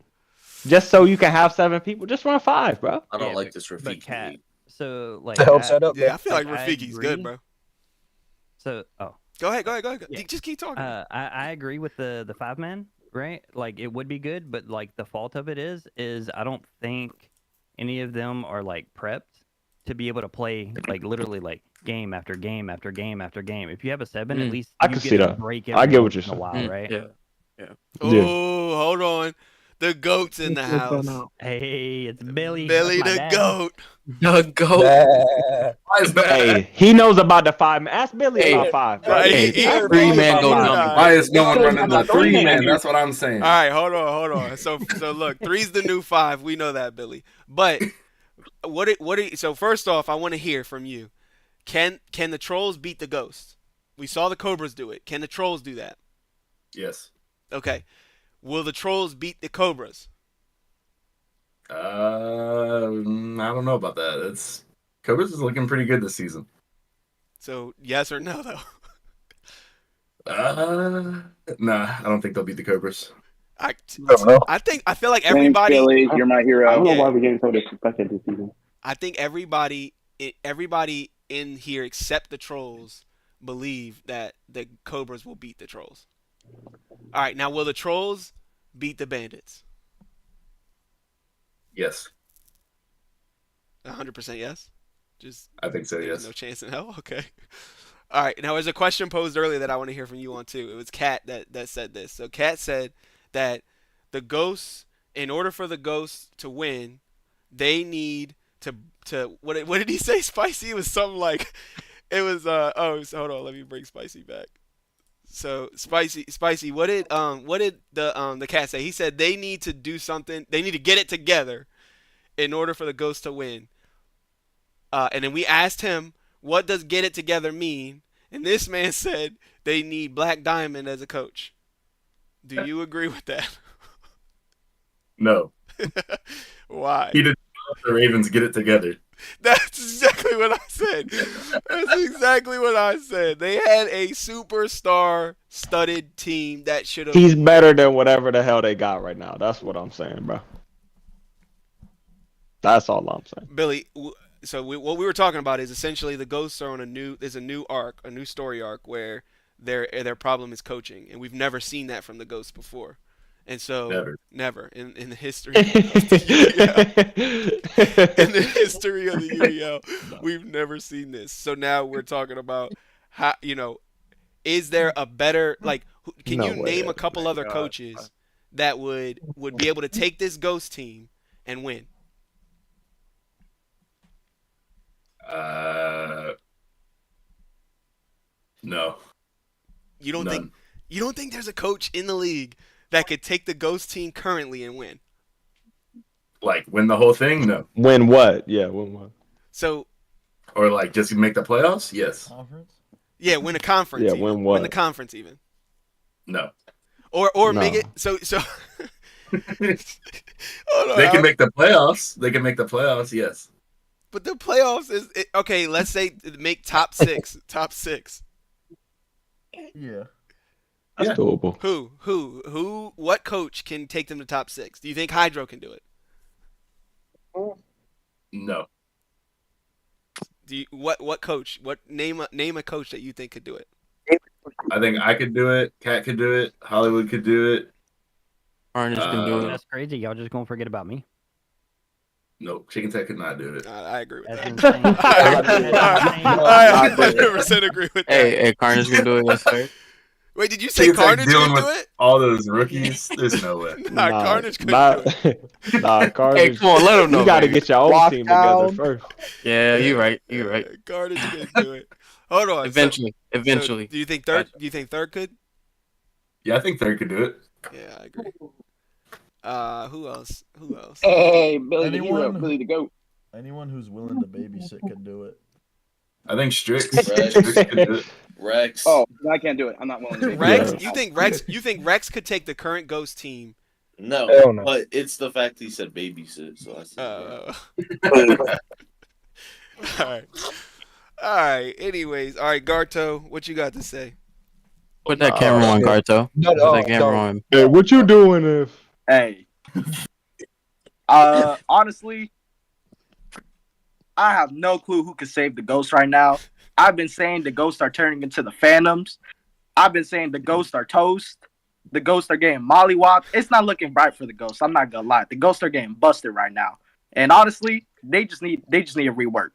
H: Just so you can have 7 people? Just run 5, bro.
G: I don't like this
K: But
G: Rafiki.
K: Cat. So like.
U: To help
K: I-
U: set up.
A: Yeah, I feel like
K: I
A: Rafiki's good,
K: agree.
A: bro.
K: So
A: Go ahead.
K: Yeah.
A: Just keep talking.
K: I agree with the 5-man, right? Like it would be good, but like the fault of it is I don't think any of them are like prepped to be able to play like literally like game after game after game after game. If you have a 7, at least
H: I
K: you
H: can
K: get
H: see
K: a
H: that.
K: break
H: I
K: every
H: get what
K: once
H: you're
K: in a
H: saying.
K: while, right?
D: Yeah.
A: Oh, hold on. The goat's in the house.
K: Hey, it's Billy.
A: Billy
K: That's my
A: the
K: dad.
A: goat.
D: The goat. Why is that?
H: Hey, he knows about the 5 man. Ask Billy
D: Hey,
H: about 5. bro.
A: right,
D: Hey,
A: he-
H: Ask
A: he-
H: Billy
D: three-man
H: about
D: go
H: 5.
D: number.
U: Why is no one running the 3 man?
C: man.
U: That's what I'm saying.
A: All right, hold on. So look, 3's the new 5. We know that, Billy. But so first off, I want to hear from you. Can the trolls beat the ghosts? We saw the Cobras do it. Can the trolls do that?
U: Yes.
A: Okay. Will the trolls beat the Cobras?
U: I don't know about that. Cobras is looking pretty good this season.
A: So yes or no though?
U: Nah, I don't think they'll beat the Cobras.
A: I
U: don't know.
A: I feel like
S: Thanks,
A: everybody.
S: Billy. You're my hero.
C: I don't know
A: Yeah.
C: why we're getting so disrespected this season.
A: I think everybody in here except the trolls believe that the Cobras will beat the trolls. All right, now will the trolls beat the bandits?
U: Yes,
A: 100% yes. Just
U: I think so.
A: there's
U: Yes.
A: no chance in hell. Okay. All right. Now, there's a question posed earlier that I want to hear from you on too. It was Kat that said this. So Kat said that the ghosts, in order for the ghosts to win, they need to what did he say? Spicy. It was something like it was so hold on. Let me bring Spicy back. So Spicy. What did the Cat say? He said they need to do something. They need to get it together in order for the ghosts to win. And then we asked him, what does get it together mean? And this man said they need Black Diamond as a coach. Do you agree with that?
U: No.
A: Why?
U: He did not let the Ravens get it together.
A: That's exactly what I said. That's exactly what I said. They had a superstar studded team that should have.
H: He's better than whatever the hell they got right now. That's what I'm saying, bro. That's all I'm saying.
A: Billy, what we were talking about is essentially the ghosts are on there's a new arc, a new story arc where their problem is coaching, and we've never seen that from the ghosts before. And so
U: Never.
A: in the history of the UEL, in the history of the UEL, we've never seen this. So now we're talking about how, is there a better, like, can
N: No
A: you
N: way.
A: name a couple other coaches that would be able to take this Ghost team and win?
U: No.
A: You don't
U: None.
A: think there's a coach in the league that could take the Ghost team currently and win?
U: Like win the whole thing? No.
N: Win what? Yeah, win what?
A: So
U: Or like just make the playoffs? Yes.
A: yeah, win a conference.
N: Yeah,
A: even.
N: win what?
A: Win the conference even.
U: No.
A: Or
N: No.
A: make it so. Hold on,
U: They can make the playoffs. They can make the playoffs. Yes.
A: But the playoffs is okay. Let's say make top 6. Top 6.
F: Yeah.
N: That's doable.
A: Who? What coach can take them to top 6? Do you think Hydro can do it?
U: No.
A: Do you, what coach? What name a coach that you think could do it?
U: I think I could do it. Cat could do it. Hollywood could do it.
D: Carnage can do it.
K: That's crazy. Y'all just gonna forget about me.
U: No, Chicken Tech could not do it.
A: I agree with
K: That's
A: that.
K: insane.
A: I 100% agree with that.
D: Hey, Carnage can do it. Yes, sir.
A: Wait, did you say
U: Chicken Tech
A: Carnage
U: dealing
A: can do
U: with
A: it?
U: all those rookies. There's no way.
A: Nah, Carnage couldn't do it.
N: Nah, Carnage.
D: Hey, come on, let him know.
N: You got to
D: baby.
N: get your own team together
B: Lockdown.
N: first.
D: Yeah, you're right. You're right.
A: Carnage couldn't do it. Hold on.
D: Eventually.
A: So
D: Eventually.
A: do you think third? Do you think third could?
U: Yeah, I think third could do it.
A: Yeah, I agree. Who else? Who else?
S: Hey, Billy the
F: Anyone?
S: hero, Billy the goat.
F: Anyone who's willing to babysit could do it.
U: I think Strix.
G: Rex.
U: Strix could do it.
G: Rex.
S: Oh, I can't do it. I'm not willing to.
A: Rex?
N: Yeah.
A: You think Rex could take the current Ghost team?
G: No,
M: Hell no.
G: but it's the fact he said babysit. So I said,
A: All right. All right. Anyways, all right, Garto, what you got to say?
D: Put that camera on, Garto.
B: No,
D: Put that camera
B: no.
D: on.
N: Hey, what you doing if?
V: Hey. Honestly, I have no clue who can save the Ghosts right now. I've been saying the Ghosts are turning into the Phantoms. I've been saying the Ghosts are toast. The Ghosts are getting mollywopped. It's not looking bright for the Ghosts. I'm not gonna lie. The Ghosts are getting busted right now. And honestly, they just need a rework.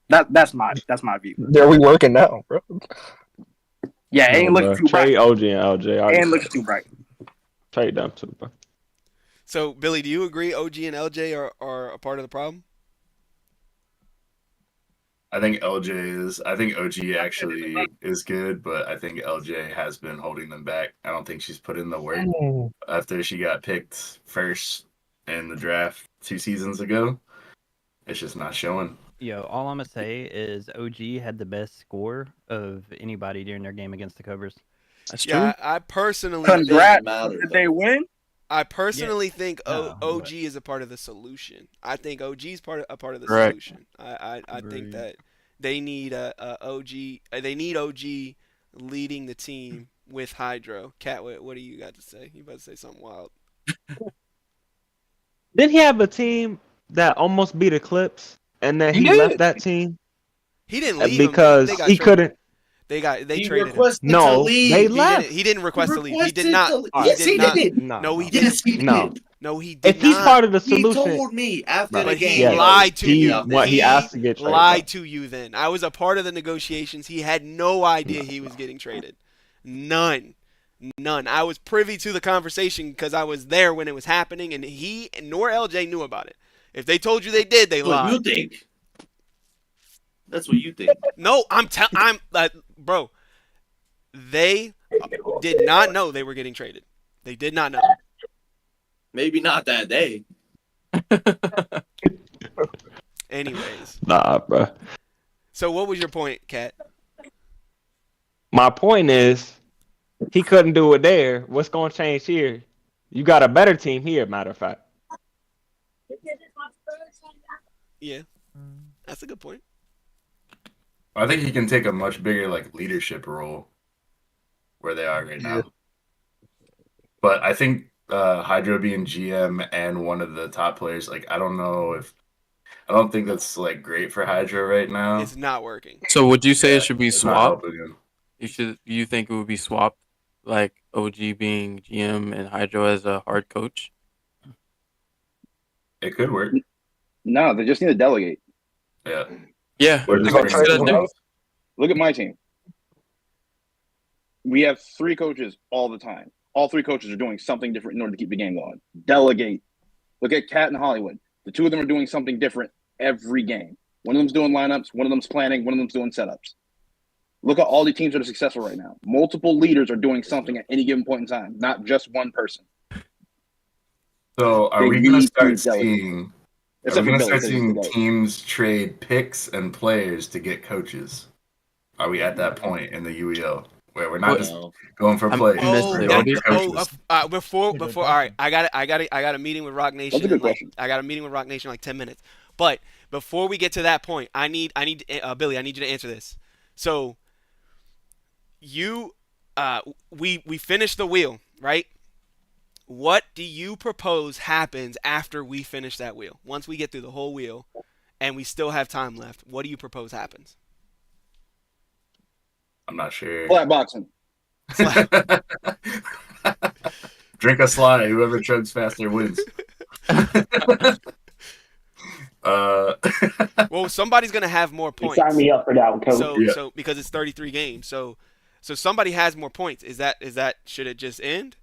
V: That's my view.
B: They're reworking now, bro.
V: Yeah, it ain't looking too bright.
N: Trade OG and LJ.
V: Ain't looking too bright.
N: Trade them too, bro.
A: So, Billy, do you agree OG and LJ are a part of the problem?
U: I think LJ is. I think OG actually is good, but I think LJ has been holding them back. I don't think she's put in the work after she got picked first in the draft 2 seasons ago. It's just not showing.
K: Yo, all I'm gonna say is OG had the best score of anybody during their game against the Cobras.
D: That's
A: Yeah,
D: true.
A: I personally
V: Congrats.
G: matter,
V: Did they win?
A: I personally think
K: No,
A: OG is a part of the solution. I think OG is a part of the
D: Correct.
A: solution. I think that they need a OG. They need OG leading the team with Hydro. Cat, what do you got to say? You about to say something wild?
N: Didn't he have a team that almost beat Eclipse, and then he
B: did.
N: left that team
A: He didn't leave him,
N: because
A: they got
N: he
A: traded.
N: couldn't?
A: They
G: He
A: traded him.
G: requested to
N: No,
G: leave.
N: they
A: He
N: left.
A: didn't request to leave. He did
G: requested
A: not.
G: to leave.
A: He
G: Yes,
A: did
G: he
A: not.
G: did.
A: No, he
G: Yes,
A: didn't.
G: he
N: No.
G: did.
A: No, he did
N: If he's
A: not.
N: part of the
G: He
N: solution,
G: told me after the
A: But he
G: game.
A: lied to
N: he,
A: you.
N: what, he asked to get traded.
A: Lied to you then. I was a part of the negotiations. He had no idea he was getting traded. None. I was privy to the conversation because I was there when it was happening, and he nor LJ knew about it. If they told you they did, they
G: That's what you
A: lied.
G: think. That's what you think.
A: No, bro. They did not know they were getting traded. They did not know.
G: Maybe not that day.
A: Anyways,
N: Nah, bro.
A: so what was your point, Kat?
N: My point is, he couldn't do it there. What's going to change here? You got a better team here, matter of fact.
A: Yeah, that's a good point.
U: I think he can take a much bigger leadership role where they are right now. But I think Hydro being GM and one of the top players, I don't think that's great for Hydro right now.
A: It's not working.
D: So would you say it should be
U: It's not
D: swapped?
U: helping him.
D: You think it would be swapped? Like OG being GM and Hydro as a hard coach?
U: It could work.
S: No, they just need to delegate.
U: Yeah.
D: Yeah.
U: Or just
S: Look
U: bring
S: at-
U: someone else.
S: Look at my team. We have 3 coaches all the time. All 3 coaches are doing something different in order to keep the game going. Delegate. Look at Cat and Hollywood. The 2 of them are doing something different every game. One of them's doing lineups, one of them's planning, one of them's doing setups. Look at all the teams that are successful right now. Multiple leaders are doing something at any given point in time, not just one person.
U: So are
S: They
U: we going to
S: need
U: start
S: to delegate.
U: seeing?
S: Except
U: Are we
S: for
U: going to
S: Billy,
U: start
S: 'cause
U: seeing
S: he's the GOAT.
U: teams trade picks and players to get coaches? Are we at that point in the UEL where we're not just going for players? We're going for coaches.
A: Before, all right, I got a meeting with Rock Nation.
S: That's a good
A: in, like,
S: question.
A: I got a meeting with Rock Nation in like 10 minutes. But before we get to that point, I need Billy, I need you to answer this. So we finished the wheel, right? What do you propose happens after we finish that wheel? Once we get through the whole wheel and we still have time left, what do you propose happens?
U: I'm not sure.
S: Flat boxing.
U: Drink a slide. Whoever chugs faster wins.
A: Well, somebody's gonna have more points.
C: Sign me up for that one, Coach.
A: So because it's 33 games, so somebody has more points. Is that should it just end?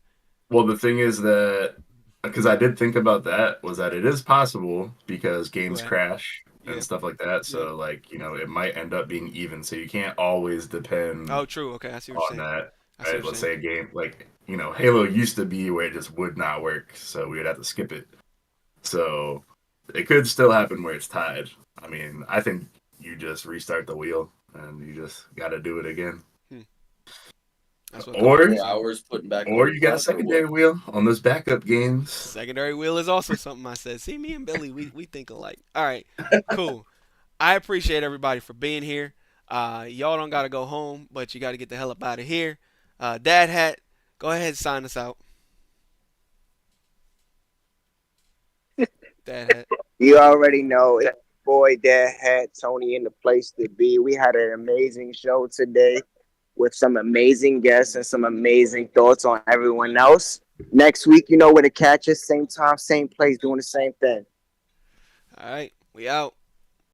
U: Well, the thing is that, because I did think about that, was that it is possible because games crash and stuff like that. So, like, you know, it might end up being even. So you can't always depend
A: Oh, true. Okay, I see what
U: on
A: you're saying.
U: that.
A: I see
U: Right?
A: what you're
U: Let's say a game, like, you know, Halo used to be where it just would not work. So we would have to skip it. So it could still happen where it's tied. I mean, I think you just restart the wheel and you just got to do it again. Or
G: putting back
U: or
G: on
U: you
G: the
U: got a
G: clock, or
U: secondary
G: what?
U: wheel on those backup games.
A: Secondary wheel is also something I said. See, me and Billy, we think alike. All right, cool. I appreciate everybody for being here. Y'all don't gotta go home, but you gotta get the hell up out of here. Dad Hat, go ahead and sign us out. Dad Hat.
B: You already know it's boy, Dad Hat, Tony in the place to be. We had an amazing show today with some amazing guests and some amazing thoughts on everyone else. Next week, you know where to catch us. Same time, same place, doing the same thing.
A: All right, we out.